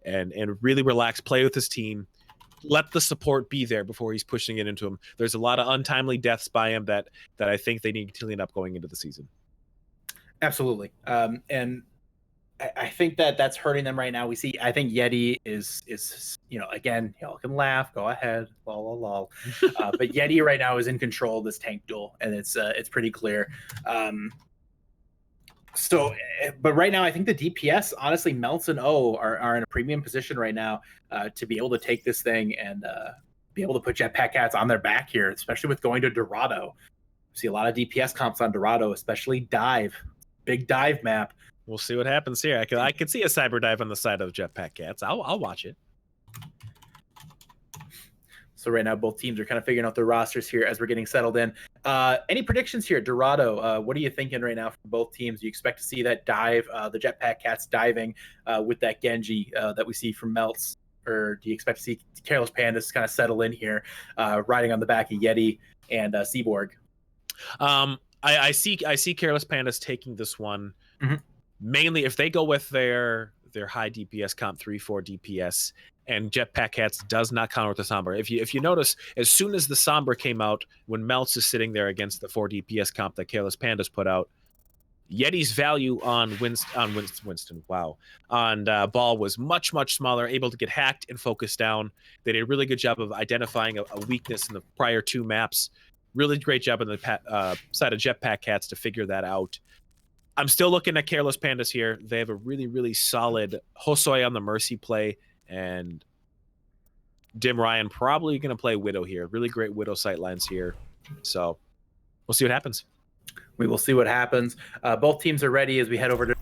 and really relax, play with his team. Let the support be there before he's pushing it into him. There's a lot of untimely deaths by him that I think they need to clean up going into the season. Absolutely. And I think that's hurting them right now. I think Yeti is again, y'all can laugh, go ahead, lol. But Yeti right now is in control of this tank duel, and it's pretty clear. But right now, I think the DPS, honestly, Melts and O are in a premium position right now to be able to take this thing and be able to put Jetpack Cats on their back here, especially with going to Dorado. See a lot of DPS comps on Dorado, especially Dive, big dive map. We'll see what happens here. I could see a cyber dive on the side of Jetpack Cats. I'll watch it. So right now, both teams are kind of figuring out their rosters here as we're getting settled in. Any predictions here, Dorado? What are you thinking right now for both teams? Do you expect to see that dive, the Jetpack Cats diving with that Genji that we see from Melts? Or do you expect to see Careless Pandas kind of settle in here, riding on the back of Yeti and Seaborg? I see Careless Pandas taking this one. Mainly if they go with their high DPS comp 3-4 DPS, and Jetpack Cats does not counter with the Sombra. If you notice, as soon as the Sombra came out, when Melts is sitting there against the 4 DPS comp that Careless Pandas put out, Yeti's value on Winston, on Ball was much smaller, able to get hacked and focused down. They did a really good job of identifying a weakness in the prior 2 maps. Really great job on the side of Jetpack Cats to figure that out. I'm still looking at Careless Pandas here. They have a really solid Hosoi on the Mercy play, and Dim Ryan probably going to play Widow here. Really great Widow sightlines here. So we'll see what happens. We will see what happens. Both teams are ready as we head over to.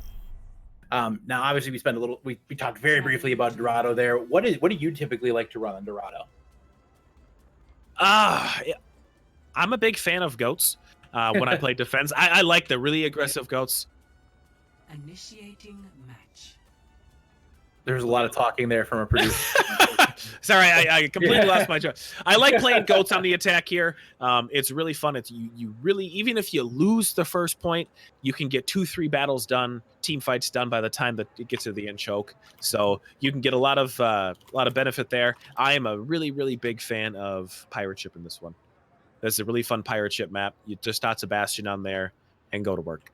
Now, obviously, we talked very briefly about Dorado there. What do you typically like to run on Dorado? I'm a big fan of goats. When I play defense, I like the really aggressive goats. Initiating match. There's a lot of talking there from a producer. Sorry, I completely lost my joke. I like playing goats on the attack here. It's really fun. It's you really, even if you lose the first point, you can get 2-3 battles done, team fights done by the time that it gets to the end choke. So you can get a lot of benefit there. I am a really big fan of pirate ship in this one. That's a really fun pirate ship map. You just dot Sebastian on there and go to work.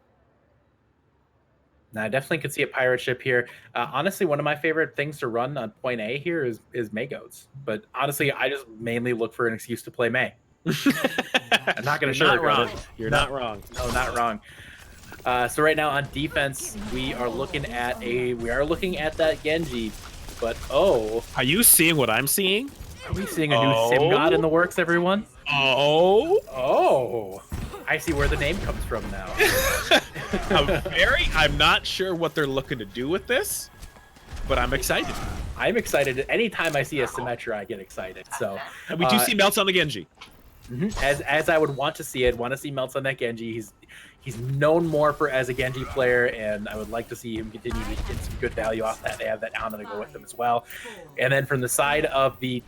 Now, I definitely could see a pirate ship here. Honestly, one of my favorite things to run on point A here is May goats. But honestly, I just mainly look for an excuse to play May. I'm not going to sugarcoat it. You're not wrong. No, not wrong. So right now on defense, we are looking at that Genji. But are you seeing what I'm seeing? Are we seeing a new sim god in the works, everyone? Oh. I see where the name comes from now. I'm not sure what they're looking to do with this, but I'm excited. I'm excited. Anytime I see a Symmetra, I get excited. So and we do see Melts on the Genji. As I would want to see it, want to see Melts on that Genji. He's known more as a Genji player, and I would like to see him continue to get some good value off that. They have that Ana to go with them as well. And then from the side of the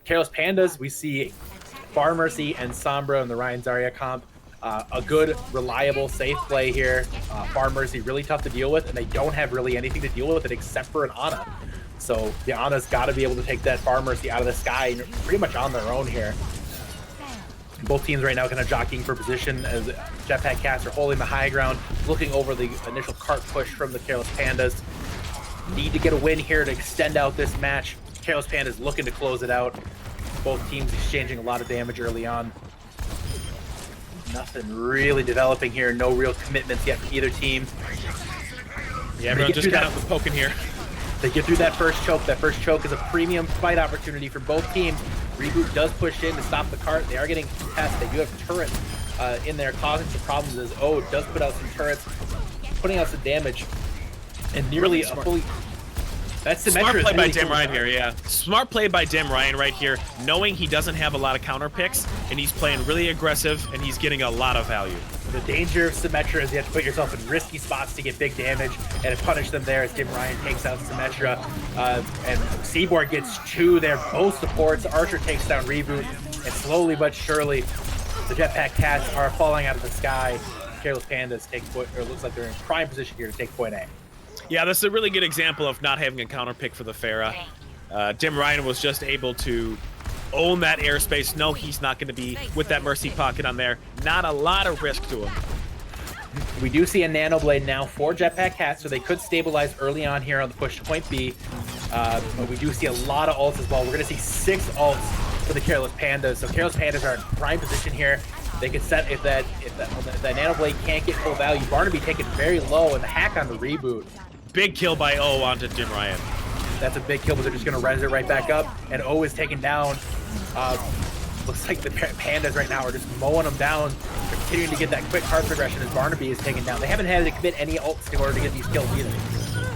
Careless Pandas, we see Far Mercy and Sombra in the Ryan Zarya comp. A good, reliable, safe play here. Far Mercy really tough to deal with, and they don't have really anything to deal with it except for an Ana. So the Ana's got to be able to take that Far Mercy out of the sky pretty much on their own here. Both teams right now kind of jockeying for position as Jetpack Cats are holding the high ground, looking over the initial cart push from the Careless Pandas. Need to get a win here to extend out this match. Careless Pandas looking to close it out. Both teams exchanging a lot of damage early on. Nothing really developing here. No real commitments yet from either team. Yeah, everyone just kind of poking here. They get through that first choke. That first choke is a premium fight opportunity for both teams. Reboot does push in to stop the cart. They are getting past. They do have turrets in there causing some problems as it does put out some turrets, putting out some damage. And nearly a fully... That's smart play by Dim Ryan here, yeah. Smart play by Dim Ryan right here, knowing he doesn't have a lot of counter picks, and he's playing really aggressive, and he's getting a lot of value. The danger of Symmetra is you have to put yourself in risky spots to get big damage, and to punish them there as Dim Ryan takes out Symmetra. And Seaboard gets 2 there, both supports. Archer takes down Reboot, and slowly but surely, the Jetpack Cats are falling out of the sky. Careless Pandas looks like they're in prime position here to take point A. Yeah, this is a really good example of not having a counter pick for the Pharah. Dim Ryan was just able to own that airspace. No, he's not going to be with that Mercy pocket on there. Not a lot of risk to him. We do see a Nano Blade now for Jetpack Cats, so they could stabilize early on here on the push to point B. But we do see a lot of ults as well. We're going to see 6 ults for the Careless Pandas. So Careless Pandas are in prime position here. They could set if that Nano Blade can't get full value. Barnaby taken very low, and the hack on the Reboot. Big kill by O onto Dim Ryan. That's a big kill, but they're just going to res it right back up. And O is taken down. Looks like the Pandas right now are just mowing them down. They're continuing to get that quick card progression as Barnaby is taken down. They haven't had to commit any ults in order to get these kills either.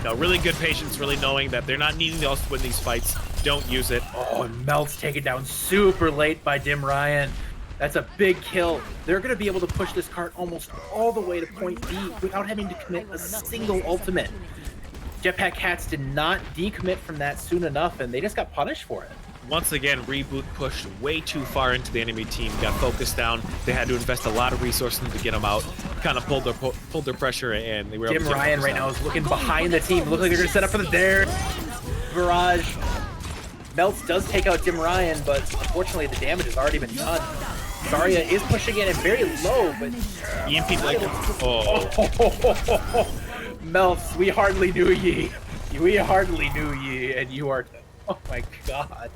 No, really good patience, really knowing that they're not needing the ults to win these fights. Don't use it. Oh, and Melt's taken down super late by Dim Ryan. That's a big kill. They're going to be able to push this cart almost all the way to point B without having to commit a single ultimate. Jetpack Cats did not decommit from that soon enough, and they just got punished for it. Once again, Reboot pushed way too far into the enemy team, got focused down. They had to invest a lot of resources to get them out. Kind of pulled their pressure, and they were able to Dim Ryan right now is looking behind the team. Looks like they're going to set up for the dare. Barrage. Melts does take out Dim Ryan, but unfortunately the damage has already been done. Zarya is pushing in and very low, but EMP like Melts, we hardly knew ye. We hardly knew ye, and you are. Oh my god!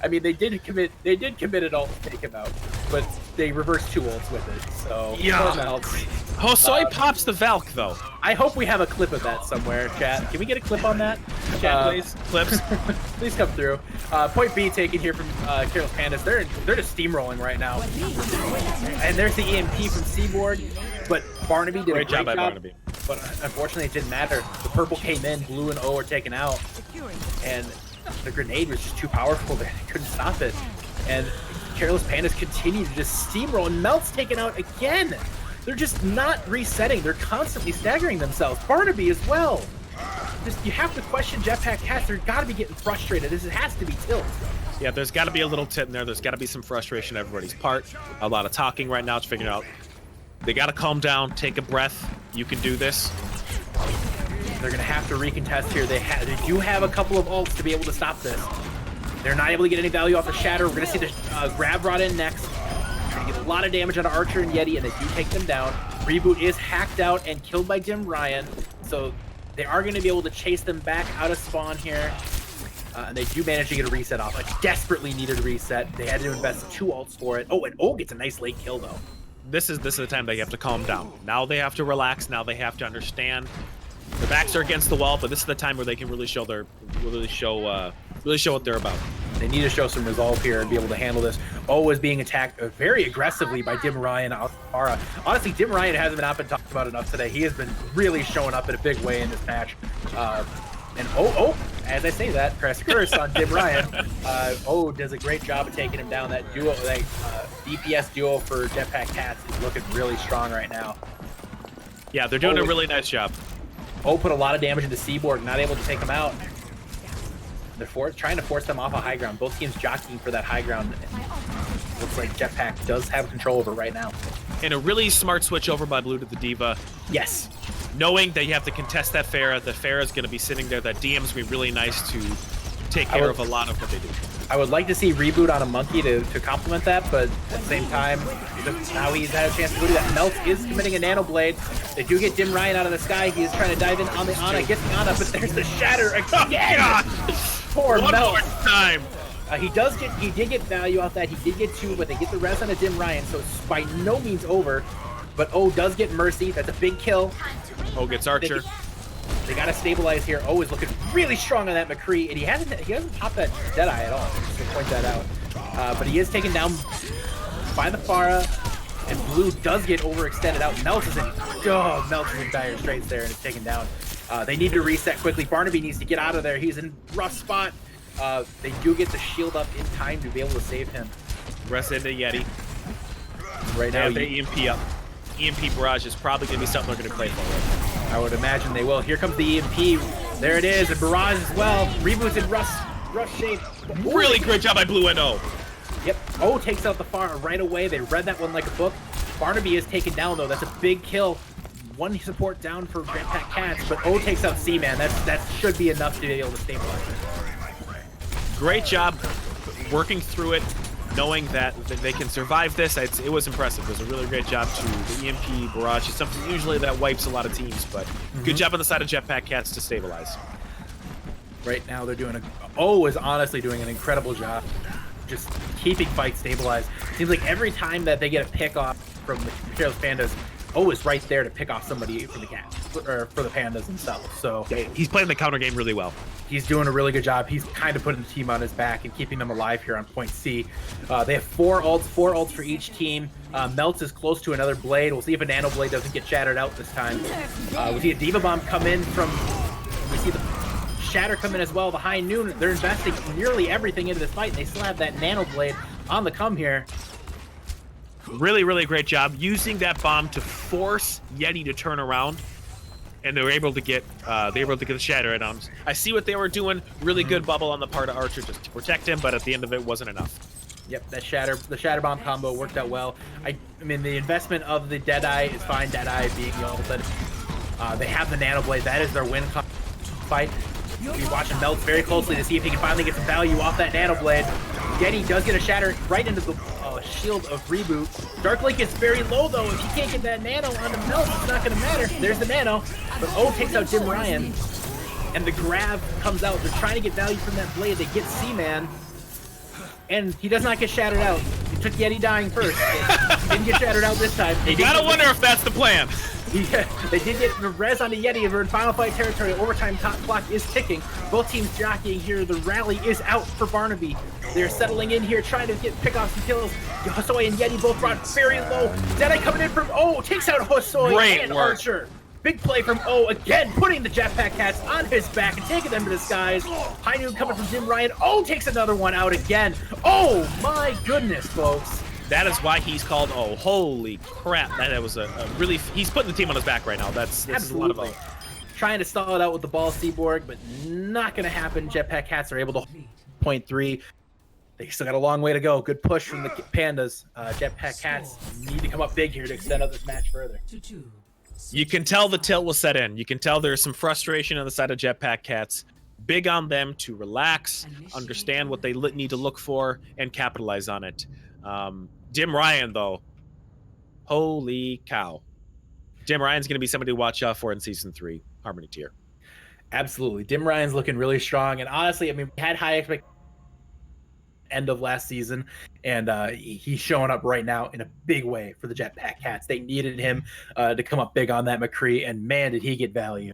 I mean, they did commit an ult to take him out, but they reversed 2 ults with it. So yeah. Melts. Hosoi pops the Valk though. I hope we have a clip of that somewhere, chat. Can we get a clip on that? Chat, please. Clips. Please come through. Point B taken here from Careless Pandas. They're just steamrolling right now. And there's the EMP from Seaboard, but Barnaby did a great job by Barnaby. But unfortunately, it didn't matter. The purple came in, blue and O are taken out, and the grenade was just too powerful there. They couldn't stop it. And Careless Pandas continue to just steamroll, and Melt's taken out again. They're just not resetting. They're constantly staggering themselves. Barnaby as well. Just you have to question Jetpack Cats. They're got to be getting frustrated. This has to be tilt. Yeah, there's got to be a little tit in there. There's got to be some frustration on everybody's part. A lot of talking right now to figure out. They got to calm down, take a breath. You can do this. They're going to have to recontest here. They do have a couple of ults to be able to stop this. They're not able to get any value off the Shatter. We're going to see the grab rod in next. Trying to get a lot of damage on Archer and Yeti, and they do take them down. Reboot is hacked out and killed by Dim Ryan, so they are going to be able to chase them back out of spawn here. And they do manage to get a reset off. A desperately needed reset. They had to invest 2 ults for it. Oh, and O gets a nice late kill, though. This is the time they have to calm down. Now they have to relax. Now they have to understand. Their backs are against the wall, but this is the time where they can really show what they're about. They need to show some resolve here and be able to handle this. O is being attacked very aggressively by Dim Ryan Alfara. Honestly, Dim Ryan hasn't been talked about enough today. He has been really showing up in a big way in this match. And as I say that, press curse on Dim Ryan. O does a great job of taking him down. That duo, DPS duo for Jetpack Cats is looking really strong right now. Yeah, they're doing a really nice job. O put a lot of damage into Seaboard, not able to take him out. They're trying to force them off a high ground. Both teams jockeying for that high ground. Looks like Jetpack does have control over right now. And a really smart switch over by Blue to the Diva. Yes. Knowing that you have to contest that Pharah. The Pharah is going to be sitting there. That DM's going to be really nice to take care of a lot of what they do. I would like to see Reboot on a Monkey to complement that, but at the same time, now he's had a chance to do that. Melts is committing a Nano Blade. They do get Dim Ryan out of the sky. He is trying to dive in on the Ana, gets the Ana, but there's the Shatter again! Poor Melt. One more time. He did get value off that. He did get 2, but they get the rest on a Dim Ryan, so it's by no means over. But O does get Mercy. That's a big kill. O gets Archer. They got to stabilize here. O is looking really strong on that McCree, and he hasn't popped that Deadeye at all. Just to point that out. But he is taken down by the Pharah, and Blue does get overextended out. Melts is in dire straits there, and is taken down. They need to reset quickly. Barnaby needs to get out of there. He's in a rough spot. They do get the shield up in time to be able to save him. Rest into Yeti. Right now, they EMP up. EMP Barrage is probably going to be something they're going to play for. I would imagine they will. Here comes the EMP. There it is, and Barrage as well. Reboots in rush shape. Really great job by Blue and O. Yep. O takes out the Pharah right away. They read that one like a book. Barnaby is taken down, though. That's a big kill. 1 support down for Jetpack Cats, but O takes out Seaman. That should be enough to be able to stabilize it. Great job working through it, knowing that they can survive this. It was impressive. It was a really great job to the EMP Barrage. It's something usually that wipes a lot of teams, but good job on the side of Jetpack Cats to stabilize. Right now they're doing O is honestly doing an incredible job just keeping fights stabilized. Seems like every time that they get a pick off from the Careless Pandas, O is right there to pick off somebody for the Cats, or for the Pandas themselves. So yeah, he's playing the counter game really well. He's doing a really good job. He's kind of putting the team on his back and keeping them alive here on point C. They have 4 ults for each team. Melts is close to another blade. We'll see if a Nano Blade doesn't get shattered out this time. We see a Diva Bomb come in from... We see the Shatter come in as well. The High Noon, they're investing nearly everything into this fight, and they still have that Nano Blade on the come here. Really, really great job using that bomb to force Yeti to turn around and they were able to get the shatter in on him. I see what they were doing. Really good bubble on the part of Archer just to protect him, but at the end of it wasn't enough. Yep, the shatter bomb combo worked out well. I mean, the investment of the Deadeye is fine. Deadeye being the ultimate. They have the Nano Blade. That is their win fight. We're watching Melt very closely to see if he can finally get some value off that Nano Blade. Yeti does get a shatter right into the shield of Reboot. Dark Link is very low though. If he can't get that Nano onto Melt, it's not going to matter. There's the Nano. But O takes out Dim Ryan. And the grab comes out. They're trying to get value from that blade. They get C-Man. And he does not get shattered out. He took Yeti dying first. He didn't get shattered out this time. You gotta wonder if that's the plan. They did get the res on the Yeti. We're in final fight territory. Overtime clock is ticking. Both teams jockeying here. The rally is out for Barnaby. They're settling in here, trying to pick off some kills. Hosoi and Yeti both brought very low. Deadeye coming in from O, takes out Hosoi and Archer. Big play from O again, putting the Jetpack Cats on his back and taking them to the skies. High noon coming from Dim Ryan. O takes another one out again. Oh my goodness, folks. That is why he's called O. Holy crap. That was a really... He's putting the team on his back right now. This is a lot of O. Trying to stall it out with the ball, Seaborg, but not going to happen. Jetpack Cats are able to point 3. They still got a long way to go. Good push from the Pandas. Jetpack Cats need to come up big here to extend out this match further. You can tell the tilt will set in. You can tell there's some frustration on the side of Jetpack Cats. Big on them to relax, understand what they need to look for, and capitalize on it. Dim Ryan, though, holy cow. Dim Ryan's going to be somebody to watch out for in Season 3, Harmony Tier. Absolutely. Dim Ryan's looking really strong. And honestly, I mean, we had high expectations end of last season, and he's showing up right now in a big way for the Jetpack Cats. They needed him to come up big on that McCree, and man, did he get value.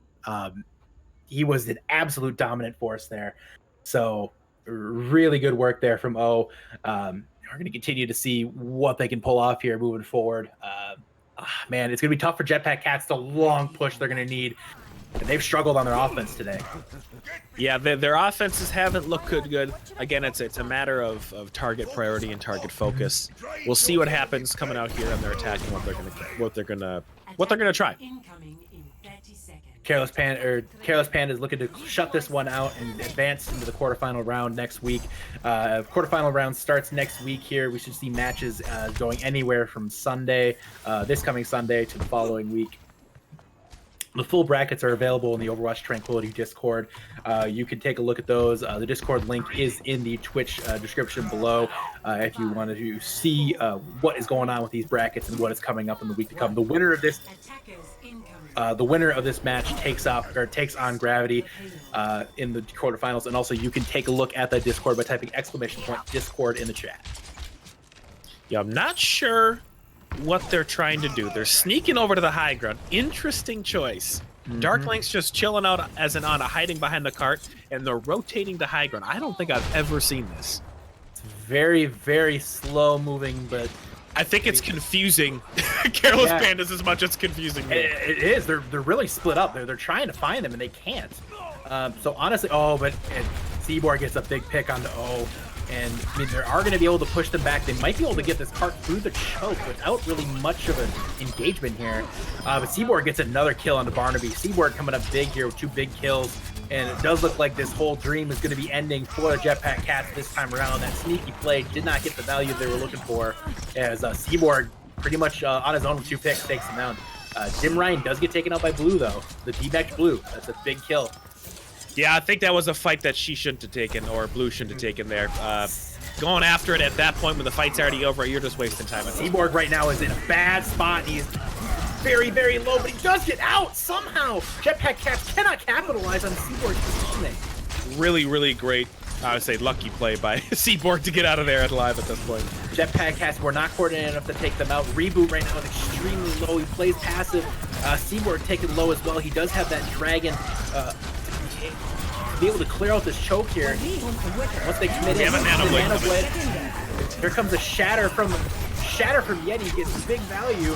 He was an absolute dominant force there. So really good work there from O. We're going to continue to see what they can pull off here moving forward. Man, it's going to be tough for Jetpack Cats. The long push they're going to need. And they've struggled on their offense today. Yeah, their offenses haven't looked good. Again, it's a matter of target priority and target focus. We'll see what happens coming out here on their attack and what they're gonna try. Careless Panda is looking to shut this one out and advance into the quarterfinal round next week. Quarterfinal round starts next week here. We should see matches going anywhere from Sunday, this coming Sunday, to the following week. The full brackets are available in the Overwatch Tranquility Discord. You can take a look at those. The Discord link is in the Twitch description below if you wanted to see what is going on with these brackets and what is coming up in the week to come. The winner of this match takes on Gravity in the quarterfinals, and also you can take a look at that Discord by typing !Discord in the chat. Yeah, I'm not sure what they're trying to do. They're sneaking over to the high ground. Interesting choice. Dark Link's just chilling out hiding behind the cart, and they're rotating to high ground. I don't think I've ever seen this. It's very, very slow moving, but I think it's confusing Careless Pandas as much as confusing me. It is. They're really split up. They're trying to find them and they can't. So honestly, Seaborg gets a big pick onto O. And I mean, they are going to be able to push them back. They might be able to get this cart through the choke without really much of an engagement here. But Seaborg gets another kill onto Barnaby. Seaborg coming up big here with 2 big kills. And it does look like this whole dream is going to be ending for the Jetpack Cats this time around. That sneaky play did not get the value they were looking for, as Seaborg pretty much on his own with 2 picks takes him down. Dim Ryan does get taken out by Blue, though. The D-Max Blue. That's a big kill. Yeah, I think that was a fight that she shouldn't have taken, or Blue shouldn't have taken there. Going after it at that point when the fight's already over, you're just wasting time. Seaborg right now is in a bad spot. He's very, very low, but he does get out somehow. Jetpack Cats cannot capitalize on Seaborg's positioning. Really, really great, I would say, lucky play by Seaborg to get out of there alive at this point. Jetpack Cats were not coordinated enough to take them out. Reboot right now is extremely low. He plays passive. Seaborg taken low as well. He does have that dragon to be able to clear out this choke here. Once they commit in, Nano Blade. Here comes a shatter from Yeti, gets big value.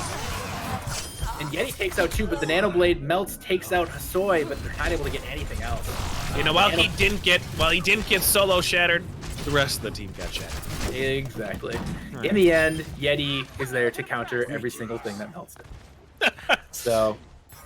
And Yeti takes out 2, but the Nano Blade melts, takes out Hosoi, but they're not able to get anything else. You know, while he didn't get solo shattered, the rest of the team got shattered. Exactly. Right. In the end, Yeti is there to counter every single thing that melts it. So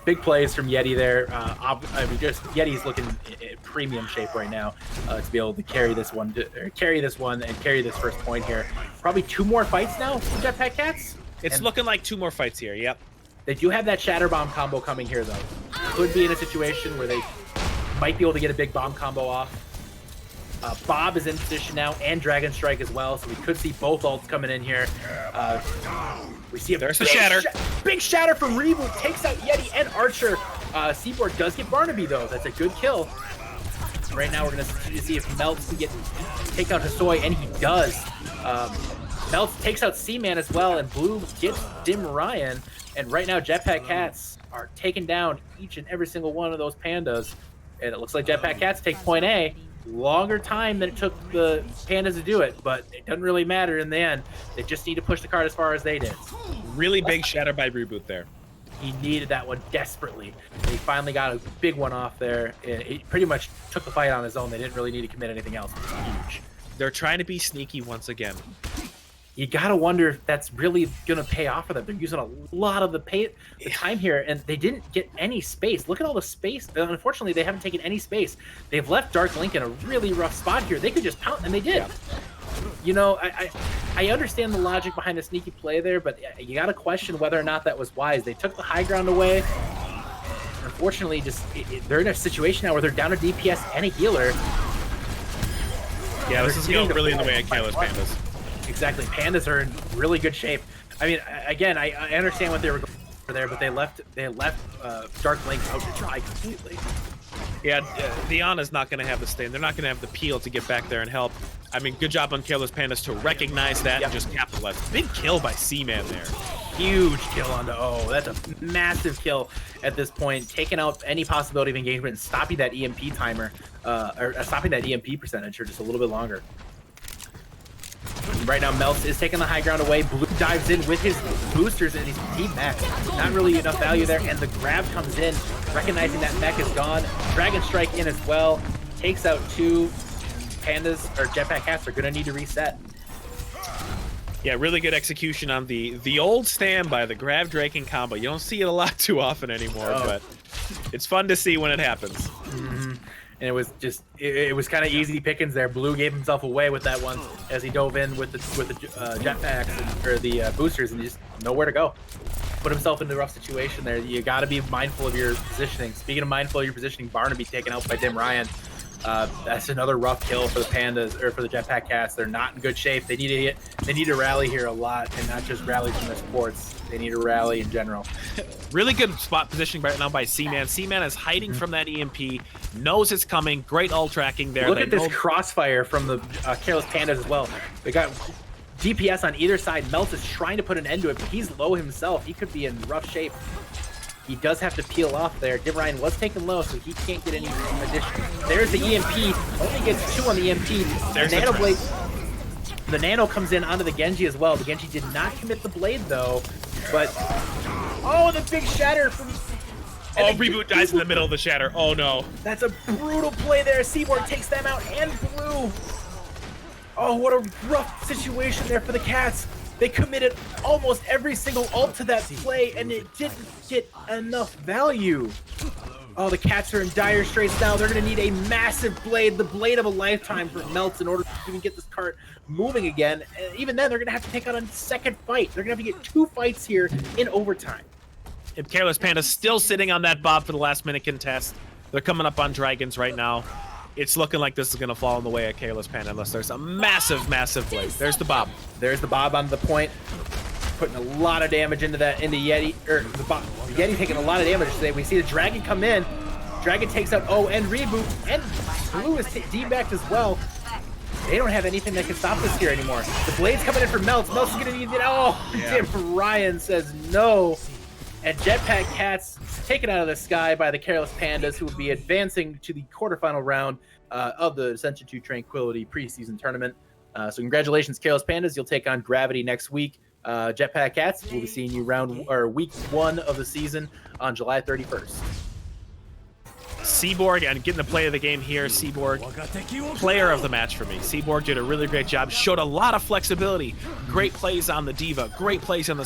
Big plays from Yeti there. I mean, just Yeti's looking in premium shape right now to be able to carry this one, and carry this first point here. Probably 2 more fights now for Jetpack Cats. It's looking like 2 more fights here. Yep. They do have that Shatter Bomb combo coming here, though. Could be in a situation where they might be able to get a big bomb combo off. Bob is in position now, and Dragon Strike as well, so we could see both ults coming in here. We see There's the shatter. Big shatter from Reboot, takes out Yeti and Archer. Seaboard does get Barnaby, though. That's a good kill. Right now, we're going to see if Melts can take out Hosoi, and he does. Melts takes out Seaman as well, and Blue gets Dim Ryan. And right now, Jetpack Cats are taking down each and every single one of those Pandas. And it looks like Jetpack Cats take point A. Longer time than it took the Pandas to do it, but it doesn't really matter in the end. They just need to push the card as far as they did. Really big shatter by Reboot there. He needed that one desperately. He finally got a big one off there. He pretty much took the fight on his own. They didn't really need to commit anything else. It was huge. They're trying to be sneaky once again. You gotta wonder if that's really gonna pay off for them. They're using a lot of the time here, and they didn't get any space. Look at all the space. Unfortunately, they haven't taken any space. They've left Dark Link in a really rough spot here. They could just pounce, and they did. Yeah. You know, I understand the logic behind the sneaky play there, but you gotta question whether or not that was wise. They took the high ground away. Unfortunately, they're in a situation now where they're down a DPS and a healer. Yeah, this is going really in the way of Careless Pandas. Exactly. Pandas are in really good shape. I mean, again, I understand what they were going for there, but they left Dark Link out to dry completely. Yeah, the Ana's not going to have the stain. They're not going to have the peel to get back there and help. I mean, good job on Careless Pandas to recognize that and just capitalize. Big kill by Seaman there. Huge kill onto O. That's a massive kill at this point, taking out any possibility of engagement and stopping that EMP timer, or stopping that EMP percentage for just a little bit longer. Right now, Melts is taking the high ground away. Blue dives in with his boosters and he's team mech. Not really enough value there, and the grab comes in, recognizing that mech is gone. Dragon Strike in as well. Takes out 2 Pandas, or Jetpack Cats are going to need to reset. Yeah, really good execution on the old standby, the grab Draken combo. You don't see it a lot too often anymore, but it's fun to see when it happens. Mm-hmm. And it was just, it was kind of easy pickings there. Blue gave himself away with that one as he dove in with the jetpacks or the boosters, and just nowhere to go. Put himself in a rough situation there. You got to be mindful of your positioning. Speaking of mindful of your positioning, Barnaby taken out by Dim Ryan. That's another rough kill for the Pandas, or for the Jetpack Cats. They're not in good shape. They need to rally here a lot, and not just rally from their supports. They need to rally in general. Really good spot positioning right now by Seaman. Seaman is hiding from that EMP, knows it's coming. Great ult tracking there. Look at this crossfire from the Careless Pandas as well. They got DPS on either side. Melts is trying to put an end to it, but he's low himself. He could be in rough shape. He does have to peel off there. Dim Ryan was taken low, so he can't get any addition. There's the EMP. Only gets 2 on the EMP. There's Nano Blade. The Nano comes in onto the Genji as well. The Genji did not commit the blade, though. But, oh, the big shatter from... Oh, Reboot dies in the middle of the shatter. Oh, no. That's a brutal play there. Seaboard takes them out, and Blue. Oh, what a rough situation there for the Cats. They committed almost every single ult to that play, and it didn't get enough value. Oh, the Cats are in dire straits now. They're going to need a massive blade, the blade of a lifetime for Melts in order to even get this cart moving again. And even then, they're going to have to take on a second fight. They're going to have to get 2 fights here in overtime. And Careless Panda still sitting on that Bob for the last minute contest. They're coming up on Dragons right now. It's looking like this is going to fall in the way of Careless Panda unless there's a massive, massive blade. There's the Bob. There's the Bob on the point. Putting a lot of damage into Yeti, or the Yeti taking a lot of damage today. We see the Dragon come in. Dragon takes out O and Reboot, and Blue is debacked as well. They don't have anything that can stop this here anymore. The blade's coming in for Melts. Melts is gonna need it. Oh, yeah. Dim Ryan says no. And Jetpack Cats taken out of the sky by the Careless Pandas, who will be advancing to the quarterfinal round of the Ascension to Tranquility preseason tournament. So congratulations, Careless Pandas. You'll take on Gravity next week. Jetpack Cats, we'll be seeing you week 1 of the season on July 31st. Seaborg, and getting the play of the game here. Seaborg, player of the match for me. Seaborg did a really great job. Showed a lot of flexibility. Great plays on the Diva. Great plays on the